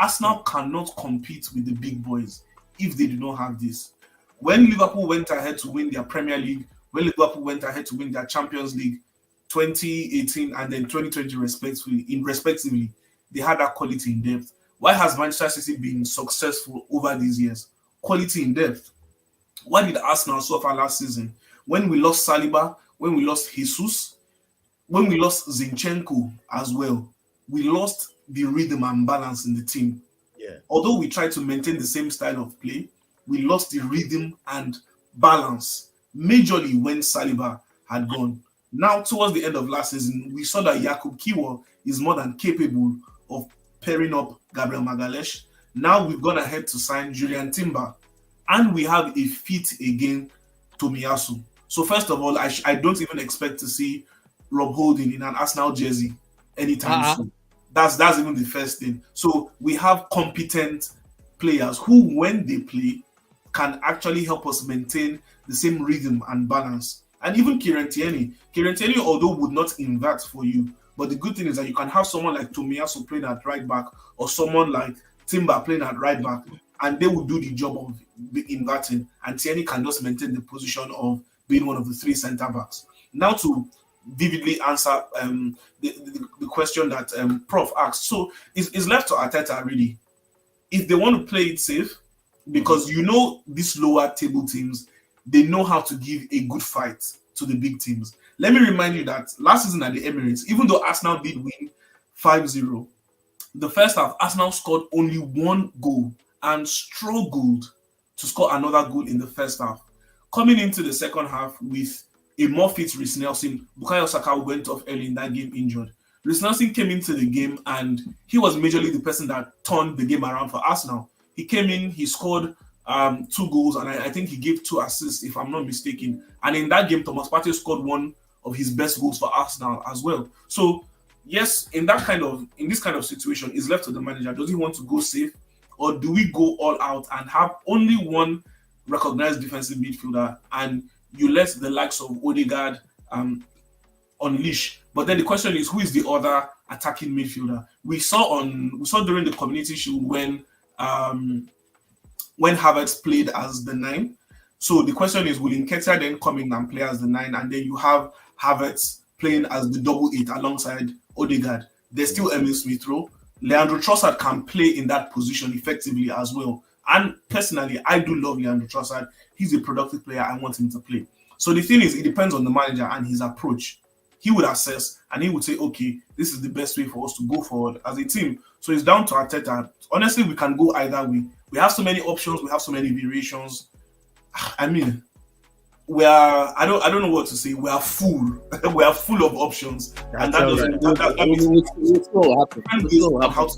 Arsenal cannot compete with the big boys if they do not have this. When Liverpool went ahead to win their Premier League, when Liverpool went ahead to win their Champions League, 2018 and then 2020 respectively, they had that quality in depth. Why has Manchester City been successful over these years? Quality in depth. Why did Arsenal suffer last season? When we lost Saliba, when we lost Jesus, when we lost Zinchenko as well, we lost the rhythm and balance in the team. Yeah. Although we tried to maintain the same style of play, we lost the rhythm and balance majorly when Saliba had gone. Now, towards the end of last season, we saw that Jakub Kiwior is more than capable of pairing up Gabriel Magalhaes. Now we've gone ahead to sign Julian Timber, and we have a fit again, Tomiyasu. So first of all, I don't even expect to see Rob Holding in an Arsenal jersey anytime soon. That's even the first thing. So we have competent players who, when they play, can actually help us maintain the same rhythm and balance. And even Kieran Tierney, although would not invert for you, but the good thing is that you can have someone like Tomiyasu playing at right back, or someone like Timber playing at right back, and they will do the job of inverting, and Tierney can just maintain the position of being one of the three centre backs. Now to vividly answer the question that Prof asked. So it's left to Arteta, really. If they want to play it safe, because these lower table teams, they know how to give a good fight to the big teams. Let me remind you that last season at the Emirates, even though Arsenal did win 5-0, the first half, Arsenal scored only one goal and struggled to score another goal in the first half. Coming into the second half with a more fit Reiss Nelson, Bukayo Saka went off early in that game injured. Reiss Nelson came into the game, and he was majorly the person that turned the game around for Arsenal. He came in, he scored 2 goals, and I think he gave 2 assists, if I'm not mistaken. And in that game, Thomas Partey scored one of his best goals for Arsenal as well. So yes, in this kind of situation, it's left to the manager. Does he want to go safe, or do we go all out and have only one recognized defensive midfielder, and you let the likes of Odegaard unleash? But then the question is, who is the other attacking midfielder. We saw during the Community Shield when Havertz played as the 9. So the question is, will Nketiah then come in and play as the 9, and then you have Havertz playing as the double 8 alongside Odegaard? There's still Emil Smith Rowe. Leandro Trossard can play in that position effectively as well. And personally, I do love Leandro Trossard. He's a productive player. I want him to play. So the thing is, it depends on the manager and his approach. He would assess and he would say, okay, this is the best way for us to go forward as a team. So it's down to Arteta. Honestly, we can go either way. We have so many options. We have so many variations. I mean, I don't know what to say. We are full. We are full of options. And that doesn't how to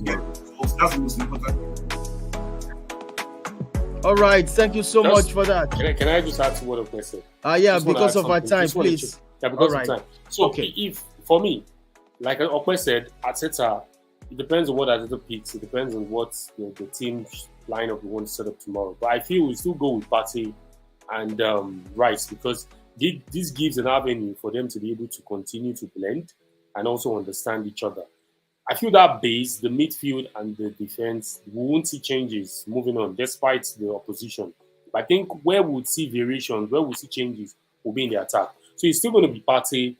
get results. That's the most important thing. All right, thank you so much for that. Can I just add to what Okwe said? Yeah, because of our time, please. Yeah, because of time. So, if for me, like Okwe said, Arteta, it depends on what Arteta picks. It depends on what the team lineup we want to set up tomorrow. But I feel we still go with Partey and Rice, because this gives an avenue for them to be able to continue to blend and also understand each other. I feel that base, the midfield and the defense, we won't see changes moving on despite the opposition. But I think where we'll see variations, where we'll see changes, will be in the attack. So it's still going to be Partey,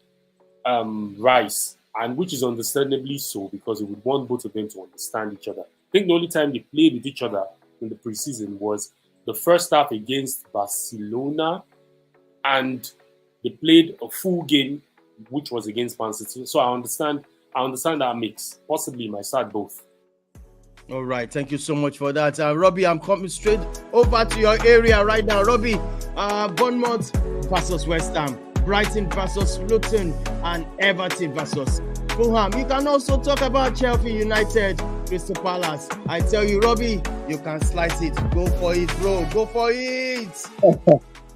Rice, and which is understandably so, because we would want both of them to understand each other. I think the only time they played with each other in the preseason was the first half against Barcelona, and they played a full game, which was against Man City. So I understand that mix. Possibly might start both. All right, thank you so much for that. Robbie, I'm coming straight over to your area right now. Robbie, Bournemouth versus West Ham, Brighton versus Luton, and Everton versus Fulham. You can also talk about Chelsea United, Crystal Palace. I tell you, Robbie, you can slice it. Go for it, bro. Go for it.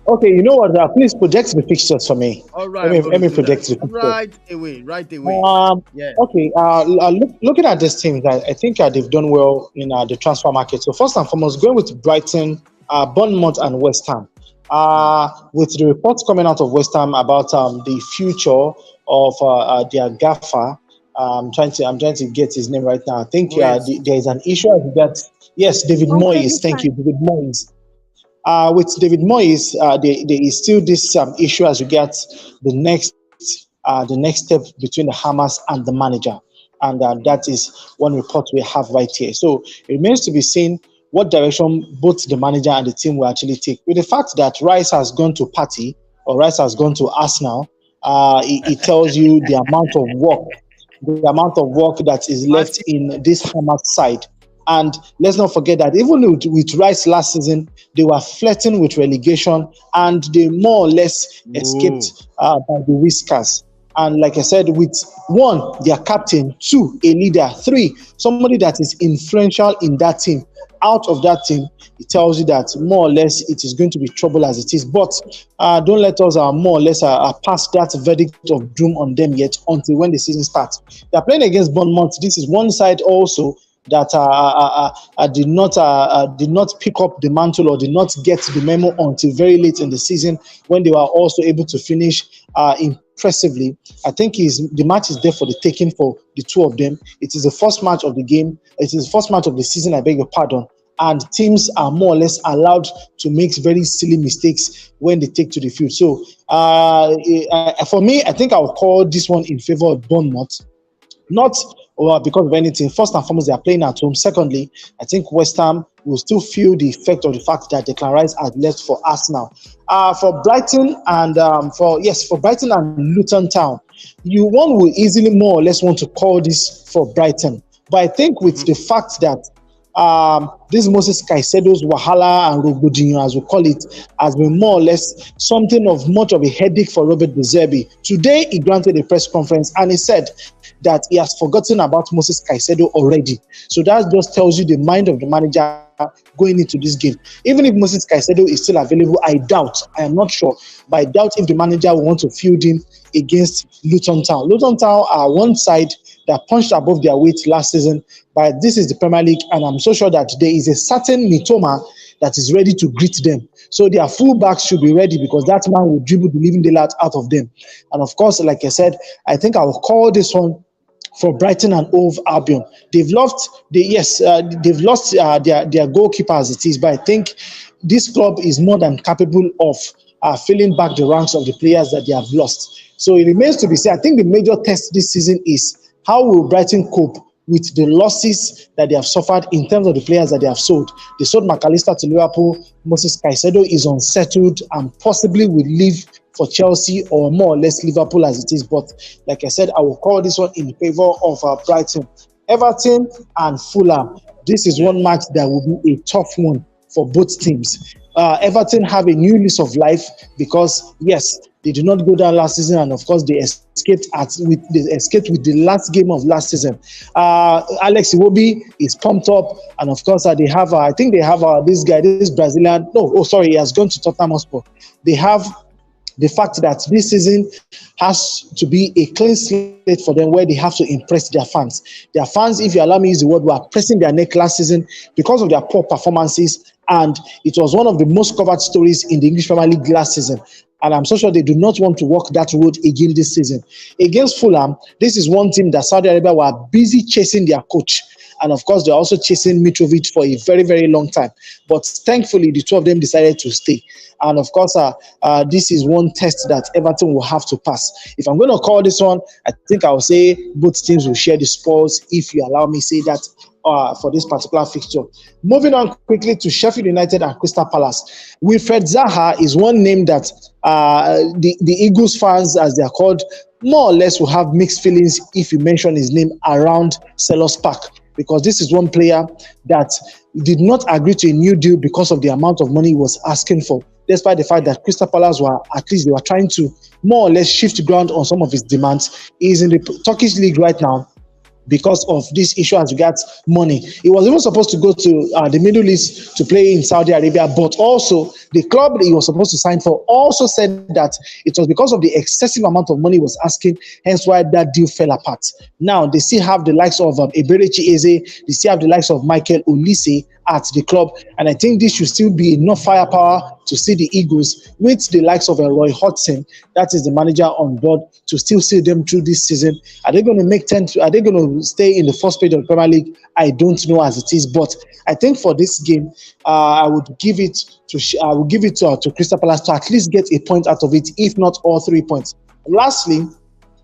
Okay, you know what? Please project the fixtures for me. All right. Let me project the fixtures. Right away. Yeah. Okay. Looking at these teams, I think they've done well in the transfer market. So first and foremost, going with Brighton, Bournemouth, and West Ham. With the reports coming out of West Ham about the future of their gaffer. I'm trying to get his name right now. I think there is an issue that David Moyes. Thank you, David Moyes. With David Moyes, there is still this issue as regards the next step between the Hammers and the manager, and that is one report we have right here. So it remains to be seen what direction both the manager and the team will actually take. With the fact that Rice has gone to Partey or Rice has gone to Arsenal, it tells you the amount of work that is left in this Hammers side. And let's not forget that even with Rice last season, they were flirting with relegation and they more or less escaped by the Whiskers. And like I said, with 1, their captain, 2, a leader, 3, somebody that is influential in that team. Out of that team, it tells you that more or less it is going to be trouble as it is. But don't let us more or less pass that verdict of doom on them yet until when the season starts. They are playing against Bournemouth. This is one side also that did not pick up the mantle or did not get the memo until very late in the season, when they were also able to finish impressively. I think the match is there for the taking for the two of them. It is the first match of the game. It is the first match of the season, I beg your pardon. And teams are more or less allowed to make very silly mistakes when they take to the field. So for me, I think I will call this one in favor of Bournemouth. Not because of anything. First and foremost, they are playing at home. Secondly, I think West Ham will still feel the effect of the fact that Declan Rice had left for Arsenal. For Brighton and Luton Town, one will easily more or less want to call this for Brighton. But I think with the fact that this Moses Caicedo's Wahala and Rogodinho, as we call it, has been more or less something of much of a headache for Robert De Zerbi. Today, he granted a press conference and he said that he has forgotten about Moses Caicedo already. So that just tells you the mind of the manager going into this game. Even if Moses Caicedo is still available, I am not sure, but I doubt if the manager will want to field him against Luton Town. Luton Town are one side that punched above their weight last season, but this is the Premier League, and I'm so sure that there is a certain Mitoma that is ready to greet them. So their fullbacks should be ready, because that man will dribble the living daylight out of them. And of course, like I said, I think I will call this one for Brighton and Hove Albion. They've lost they've lost their goalkeeper as it is, but I think this club is more than capable of filling back the ranks of the players that they have lost. So it remains to be seen. I think the major test this season is how will Brighton cope with the losses that they have suffered in terms of the players that they have sold. They sold McAllister to Liverpool. Moses Caicedo is unsettled and possibly will leave for Chelsea or more or less Liverpool as it is. But like I said, I will call this one in favor of Brighton. Everton and Fulham. This is one match that will be a tough one for both teams. Everton have a new lease of life because, yes, they did not go down last season, and of course, they escaped with the last game of last season. Alex Iwobi is pumped up, and of course, they have. I think they have this Brazilian. He has gone to Tottenham Hotspur. They have the fact that this season has to be a clean slate for them, where they have to impress their fans. Their fans, if you allow me to use the word, were pressing their neck last season because of their poor performances, and it was one of the most covered stories in the English Premier League last season. And I'm so sure they do not want to walk that road again this season. Against Fulham, this is one team that Saudi Arabia were busy chasing their coach. And of course, they're also chasing Mitrovic for a very, very long time. But thankfully, the two of them decided to stay. And of course, this is one test that Everton will have to pass. If I'm going to call this one, I think I'll say both teams will share the spoils, if you allow me to say that, for this particular fixture. Moving on quickly to Sheffield United and Crystal Palace. Wilfred Zaha is one name that the Eagles fans, as they are called, more or less will have mixed feelings if you mention his name around Selhurst Park, because this is one player that did not agree to a new deal because of the amount of money he was asking for, despite the fact that Crystal Palace were, at least they were trying to more or less shift ground on some of his demands. He is in the Turkish league right now because of this issue as regards money. He was even supposed to go to the Middle East to play in Saudi Arabia, but also the club that he was supposed to sign for also said that it was because of the excessive amount of money he was asking, hence why that deal fell apart. Now, they still have the likes of Eberechi Eze, they still have the likes of Michael Olise at the club, and I think this should still be enough firepower to see the Eagles with the likes of Roy Hodgson, that is the manager on board, to still see them through this season. Are they going to make 10? Are they going to stay in the first page of the Premier League? I don't know as it is, but I think for this game, I would give it to Crystal Palace to at least get a point out of it, if not all 3 points. Lastly,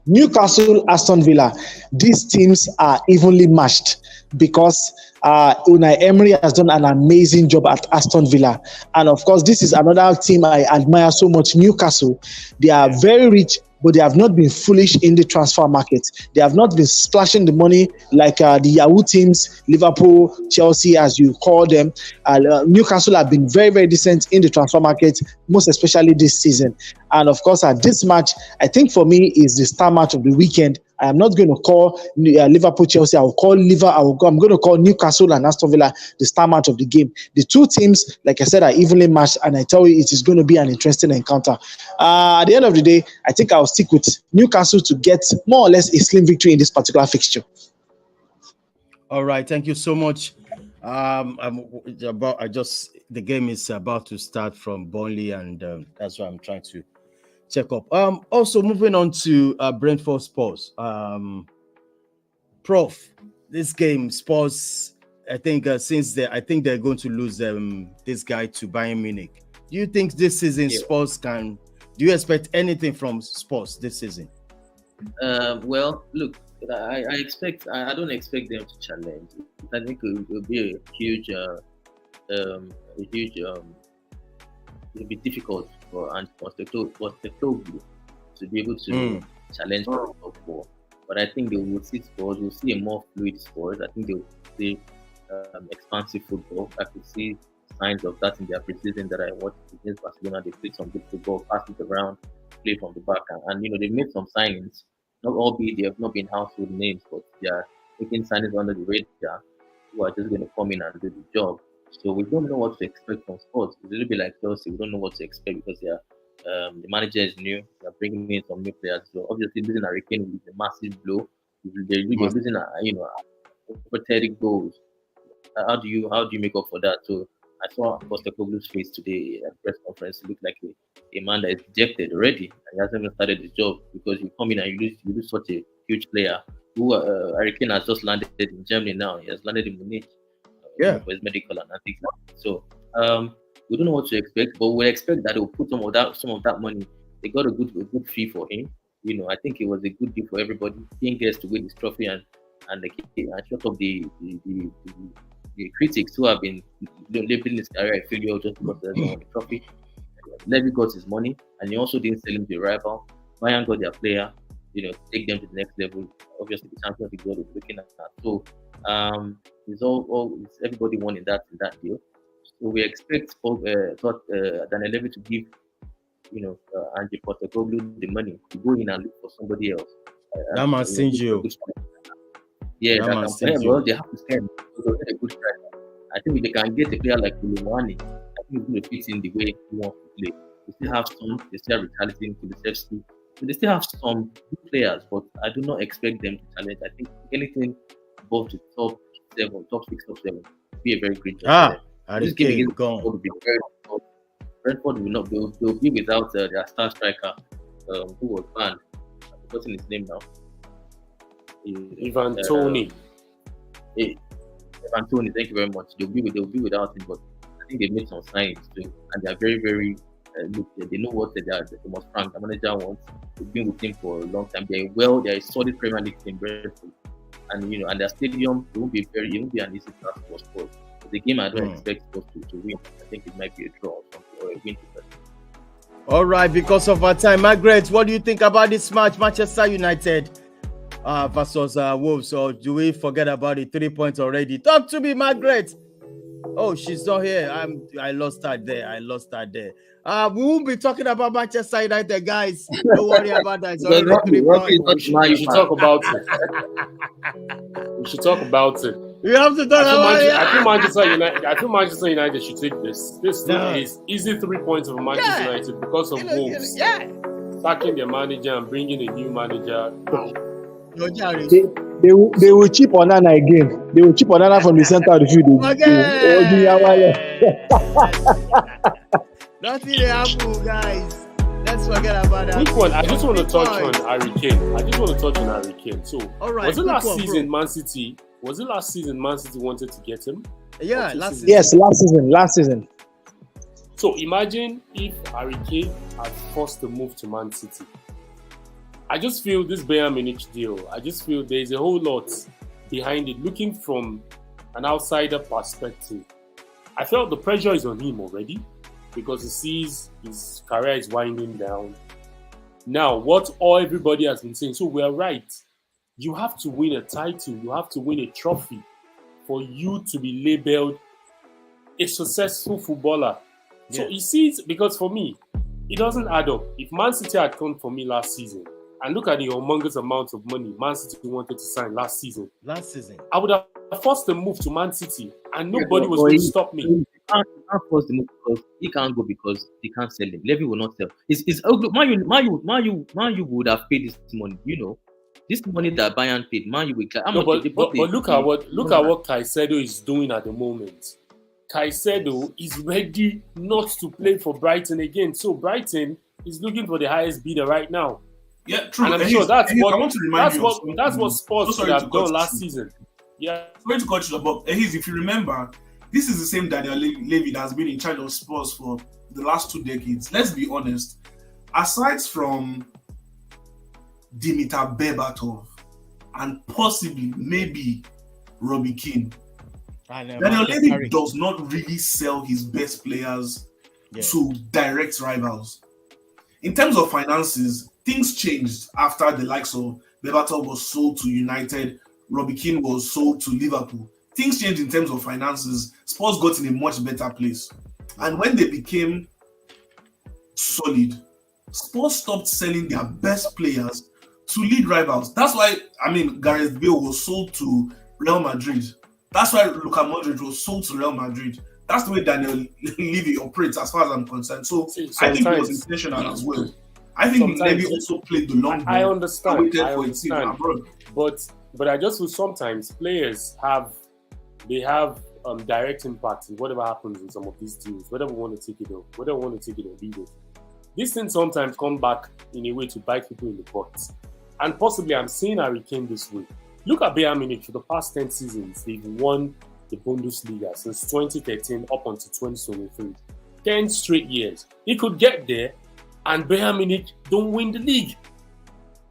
Newcastle, Aston Villa. These teams are evenly matched because Unai Emery has done an amazing job at Aston Villa. And of course, this is another team I admire so much, Newcastle. They are very rich, but they have not been foolish in the transfer market. They have not been splashing the money like the Yahoo teams, Liverpool, Chelsea, as you call them. Newcastle have been very, very decent in the transfer market, most especially this season. And of course, this match, I think for me, is the star match of the weekend. I am not going to call Liverpool, Chelsea. I'm going to call Newcastle and Aston Villa the star match of the game. The two teams, like I said, are evenly matched, and I tell you, it is going to be an interesting encounter. At the end of the day, I think I'll stick with Newcastle to get more or less a slim victory in this particular fixture. All right, thank you so much. The game is about to start from Burnley, and that's why I'm trying to check up. Also moving on to Brentford Spurs. Prof, this game Spurs, I think they're going to lose this guy to Bayern Munich. Do you think this season Spurs can? Do you expect anything from Spurs this season? Well, look, I don't expect them to challenge. I think it will be a huge, it'll be difficult for Postecoglou to be able to challenge for the top four. But I think they will see Spurs. We'll see a more fluid Spurs. I think they will see expansive football. I could see signs of that in their preseason that I watched against Barcelona. They played some good football, passed it around, play from the back, and they made some signings. Not all they have not been household names, but they are making signings under the radar who are just going to come in and do the job. So we don't know what to expect from Spurs. It's a little bit like Chelsea. We don't know what to expect because the manager is new. They're bringing in some new players. So obviously, losing Harry Kane is a massive blow. They're losing, over 30 goals. How do you make up for that? So I saw Postecoglou's face today at press conference. It looked like a man that is dejected already, and he hasn't even started his job because you come in and you lose such a huge player who Harry Kane has just landed in Germany now. He has landed in Munich for his medical and things like that. So we don't know what to expect, but we expect that they'll put some of that money. They got a good fee for him. I think it was a good deal for everybody. Kane gets to win his trophy and shut up the critics who have been labeling his career a failure just because they won the trophy. Levy got his money, and he also didn't sell him to a rival. Bayern got their player, take them to the next level. Obviously, the Champions League is looking at that. So it's everybody won in that deal. So we expect Daniel Levy to give Ange Postecoglou the money to go in and look for somebody else. That man sends you. Yeah, that man sends you. Well, they have to spend to get a good striker. I think if they can get a player like Koulibaly, I think he's going to fit in the way he wants to play. They still have Richarlison, Kulusevski. So they still have some good players, but I do not expect them to challenge. I think anything above the top 6, top 7 will be a very great job. This game against Brentford will be very difficult. Brentford will not. They'll be without their star striker, who was banned. I've forgotten his name now. Ivan Toney. Ivan Toney. Thank you very much. They'll be without him, but I think they've made some signings too, and they are very, very. They know what they are. Thomas Frank, the manager, wants. They've been with him for a long time. They're a solid Premier League team, Brentford, and their stadium it won't be an easy task for Spurs. The game I don't expect Spurs to win. I think it might be a draw or something, or a win. All right, because of our time, Margaret, what do you think about this match, Manchester United versus Wolves? Or do we forget about the 3 points already? Talk to me, Margaret. Oh, she's not here. I lost her there. We won't be talking about Manchester United, guys. Don't worry about that. It's already 3 points. We should talk about it. We should talk about it. We have to talk about it. I think Manchester United should take this. This is easy 3 points of Manchester United because of Wolves. Sacking their manager and bringing a new manager. They will chip Onana again. They will chip Onana from the center of the field. Nothing happen, guys. Let's forget about that. Quick one. I just want to touch on Harry Kane. So, was it last season, Man City? Was it last season Man City wanted to get him? Yeah, last season. Yes, last season. So imagine if Harry Kane had forced the move to Man City. I just feel this Bayern Munich deal, I just feel there's a whole lot behind it. Looking from an outsider perspective, I felt the pressure is on him already because he sees his career is winding down. Now, what everybody has been saying, so we're right. You have to win a title, you have to win a trophy for you to be labeled a successful footballer. Yeah. So he sees, because for me, it doesn't add up. If Man City had come for me last season, and look at the humongous amount of money Man City wanted to sign last season, I would have forced the move to Man City, and nobody was going to stop me. You can't force the move because he can't go because they can't sell him. Levy will not sell. Man U would have paid this money, This money that Bayern paid, Man U will. But look at what Caicedo is doing at the moment. Caicedo is ready not to play for Brighton again. So Brighton is looking for the highest bidder right now. Yeah, true. And I'm sure that's what Spurs should have done last season. Yeah. Sorry to cut you, but if you remember, this is the same Daniel Levy that has been in charge of Spurs for the last 2 decades. Let's be honest. Aside from Dimitar Berbatov and possibly maybe Robbie Keane, Daniel Levy does not really sell his best players to direct rivals. In terms of finances, things changed after the likes of Berbatov was sold to United, Robbie Keane was sold to Liverpool. Things changed in terms of finances. Spurs got in a much better place. And when they became solid, Spurs stopped selling their best players to lead rivals. That's why, Gareth Bale was sold to Real Madrid. That's why Luka Modric was sold to Real Madrid. That's the way Daniel Levy operates as far as I'm concerned. So I think it was intentional as well. I think Levy also played the long ball. I understand. But I just feel sometimes players have direct impact in whatever happens in some of these deals, whether we want to take it or leave it. These things sometimes come back in a way to bite people in the butt. And possibly I'm seeing Harry Kane this way. Look at Bayern Munich. For the past 10 seasons, they've won the Bundesliga since 2013 up until 2023. 10 straight years. They could get there, and Bayern Munich don't win the league.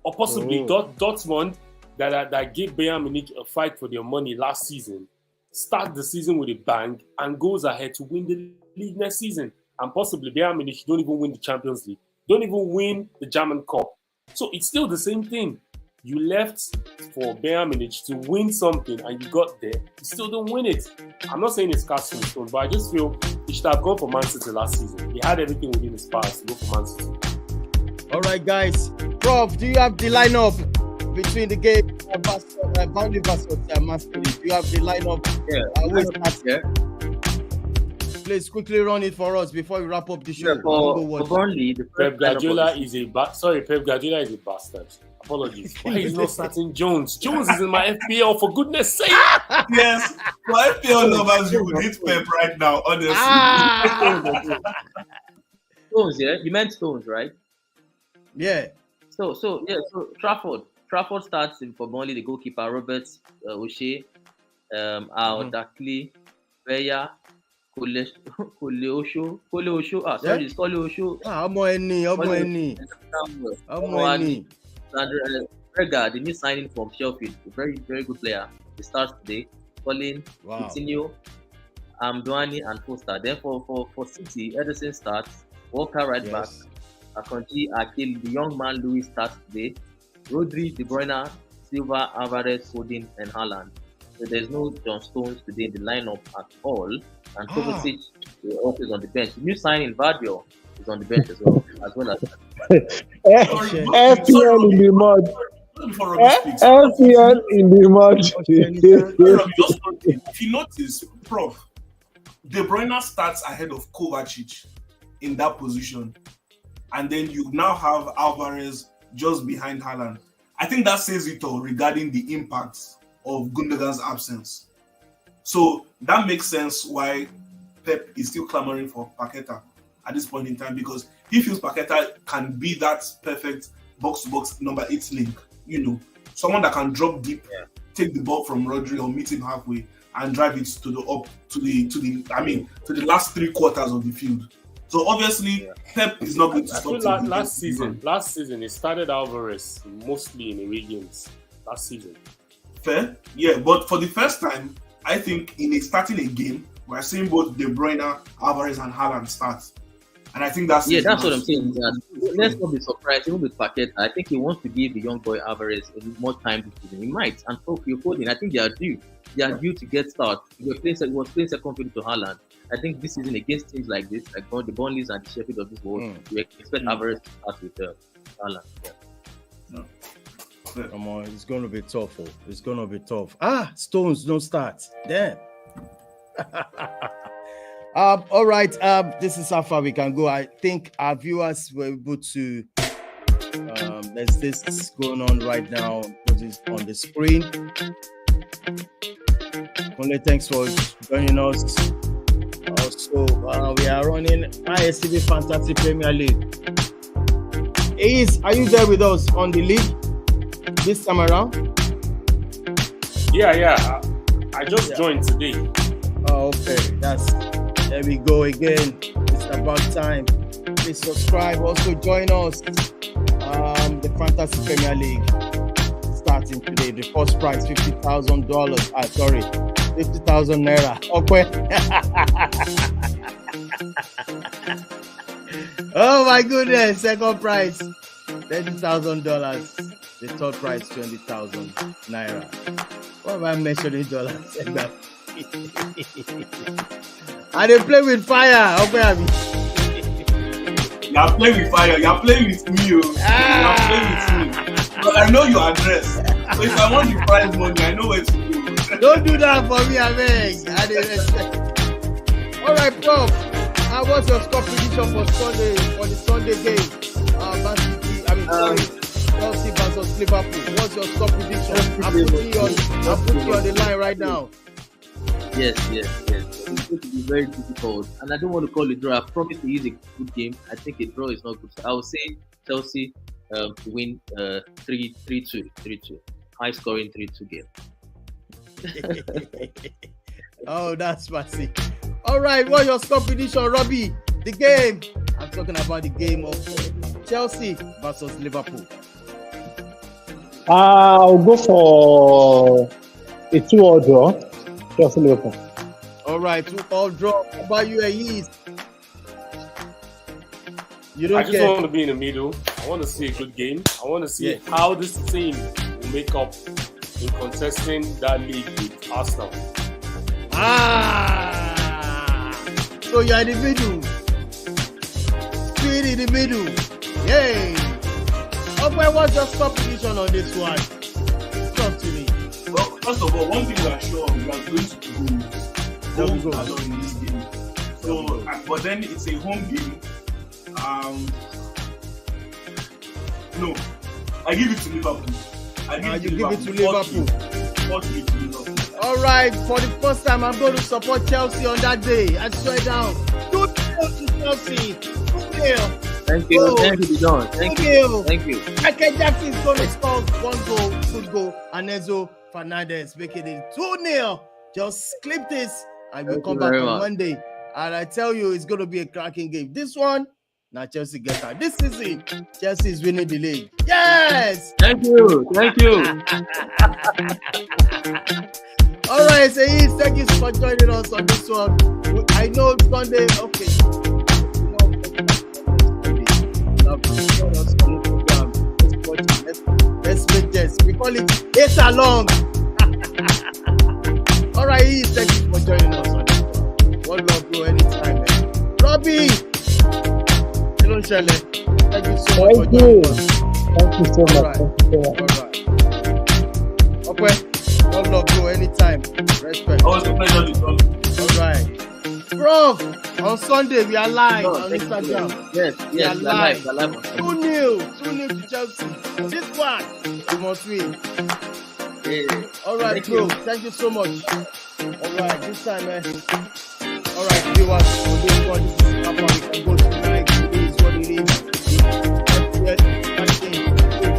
Or possibly Dortmund, that gave Bayern Munich a fight for their money last season, start the season with a bang and goes ahead to win the league next season. And possibly Bayern Munich don't even win the Champions League, don't even win the German Cup. So it's still the same thing. You left for Bayern Munich to win something and you got there, you still don't win it. I'm not saying it's cast in stone, but I just feel he should have gone for Man City last season. He had everything within his powers to go for Man City. All right, guys. Prof, do you have the lineup between the game Burnley versus Man City? Do you have the lineup? Yeah. Please quickly run it for us before we wrap up the show. Yeah, for Burnley, Pep Guardiola is a bastard. Apologies. Why is not starting Jones? Jones is in my FPL, for goodness sake. Yes, my FPL numbers, you would hit Pep right now, honestly. Stones, yeah? You meant Stones, right? Yeah. So Trafford starts for Burnley, the goalkeeper, Roberts, O'Shea, Dakli, Beya, Koleosho. It's Koleosho. Sandra Rega, the new signing from Sheffield, a very, very good player. He starts today. Colin, Coutinho, Amdoani, and Foster. Then for City, Ederson starts. Walker right back. Akanji, Akil, the young man Louis starts today. Rodri, De Bruyne, Silva, Alvarez, Foden, and Haaland. So there's no John Stones today in the lineup at all. And Kovacic also is on the bench. The new signing, Vardio, is on the bench as well as FPL in the mud. FPL in the mud. If you notice, Prof, De Bruyne starts ahead of Kovacic in that position. And then you now have Alvarez just behind Haaland. I think that says it all regarding the impact of Gundogan's absence. So that makes sense why Pep is still clamoring for Paqueta at this point in time, because he feels Paqueta can be that perfect box-to-box number 8 link. You know, someone that can drop deep, take the ball from Rodri or meet him halfway and drive it to the last 3 quarters of the field. So obviously, Pep is not going to stop. Last season, he started Alvarez mostly in away games. Last season. Fair, yeah, but for the first time, I think in starting a game, we're seeing both De Bruyne, Alvarez, and Haaland start. And I think that's what I'm saying. Let's not be surprised. Even with Paqueta, I think he wants to give the young boy Alvarez more time this season. He might. And for Foden, I think they are due. They are due to get started. He was playing second field to Haaland. I think this season against teams like this, like the Burnleys and the Sheffield of this world, we expect Alvarez to start with Haaland. Yeah. Come on, it's going to be tough. It's going to be tough. Stones don't start. Damn. All right. This is how far we can go. I think our viewers were able to. There's this going on right now. Put it on the screen. Only thanks for joining us. Also, we are running ISTV Fantasy Premier League. Are you there with us on the league this time around? Yeah. I just joined today. Oh, okay. There we go again. It's about time. Please subscribe. Also join us. The Fantasy Premier League starting today. The first prize $50,000. 50,000 naira. Okay. Oh my goodness! Second prize $30,000. The third prize 20,000 naira. What am I mentioning dollars? And they play with fire. Okay, you're playing with fire. You're playing with me. You're playing with me. But I know your address. So if I want the prize money, I know where to go. Don't do that for me, I beg. I didn't respect. All right, Prof. What's your score prediction for the Sunday game? Chelsea versus Liverpool. What's your score prediction? I'm putting you on the line right now. Yes. It's going to be very difficult, and I don't want to call it a draw. I promise it is a good game. I think a draw is not good. So I would say Chelsea to win 3-2. high-scoring 3-2 game. Oh, that's fancy. All right, what's your score prediction, Robbie? The game. I'm talking about the game of Chelsea versus Liverpool. I'll go for a 2-2 draw. Chelsea Liverpool. All right, 2-2 draw. How about you, Ayes? I just want to be in the middle. I want to see a good game. I want to see how this team will make up in contesting that league with Arsenal. So you're in the middle. Straight in the middle. Yay. Okay, what's your score prediction on this one? Talk to me. Well, first of all, one thing we are sure we are going to go along in this game. So, but then it's a home game. No, I give it to Liverpool. You give it to Liverpool. All right, for the first time, I'm going to support Chelsea on that day. I swear down. 2-0 to Chelsea. 2-0. Thank you. Thank you, Don. Thank you. Thank you. Michael Jackson is going to score one goal, good goal, and Enzo Fernandez making it 2-0. Just clip this, and we'll come back on Monday. And I tell you, it's going to be a cracking game. This one, now Chelsea gets out. This is it. Chelsea is winning the league. Yes. Thank you. Thank you. All right, Sayid, thank you for joining us on this one. I know Sunday. Okay. Let's make this. We call it 8 along. All right, thank you for joining us on this one. One love, bro, anytime, man. Robbie. Thank you so much for joining us. Thank you so much. All right. Okay. One love, bro, anytime. Respect. Always a pleasure to talk. All right. Prof, on Sunday, we are live on Instagram. Yes, we are live. 2-0 to Chelsea. This one, we must win. Yeah. All right, bro. Thank you so much. All right, this time, man. All right, viewers, for this one, this is how far we can go tonight. It is what it is.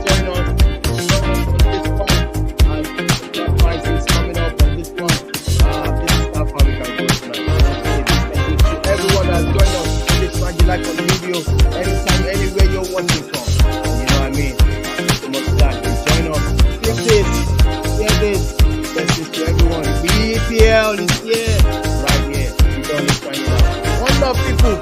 Join us. This one, the price is coming up on this one. This is how far we can go tonight. Thank you to everyone that's joined us. Please smash the like on the video. Anytime, anywhere you're watching from. You know what I mean? So much that. Join us. Click this. Share this. Best is to everyone. BPL is here. Right here. We don't need to find it out. One love, people.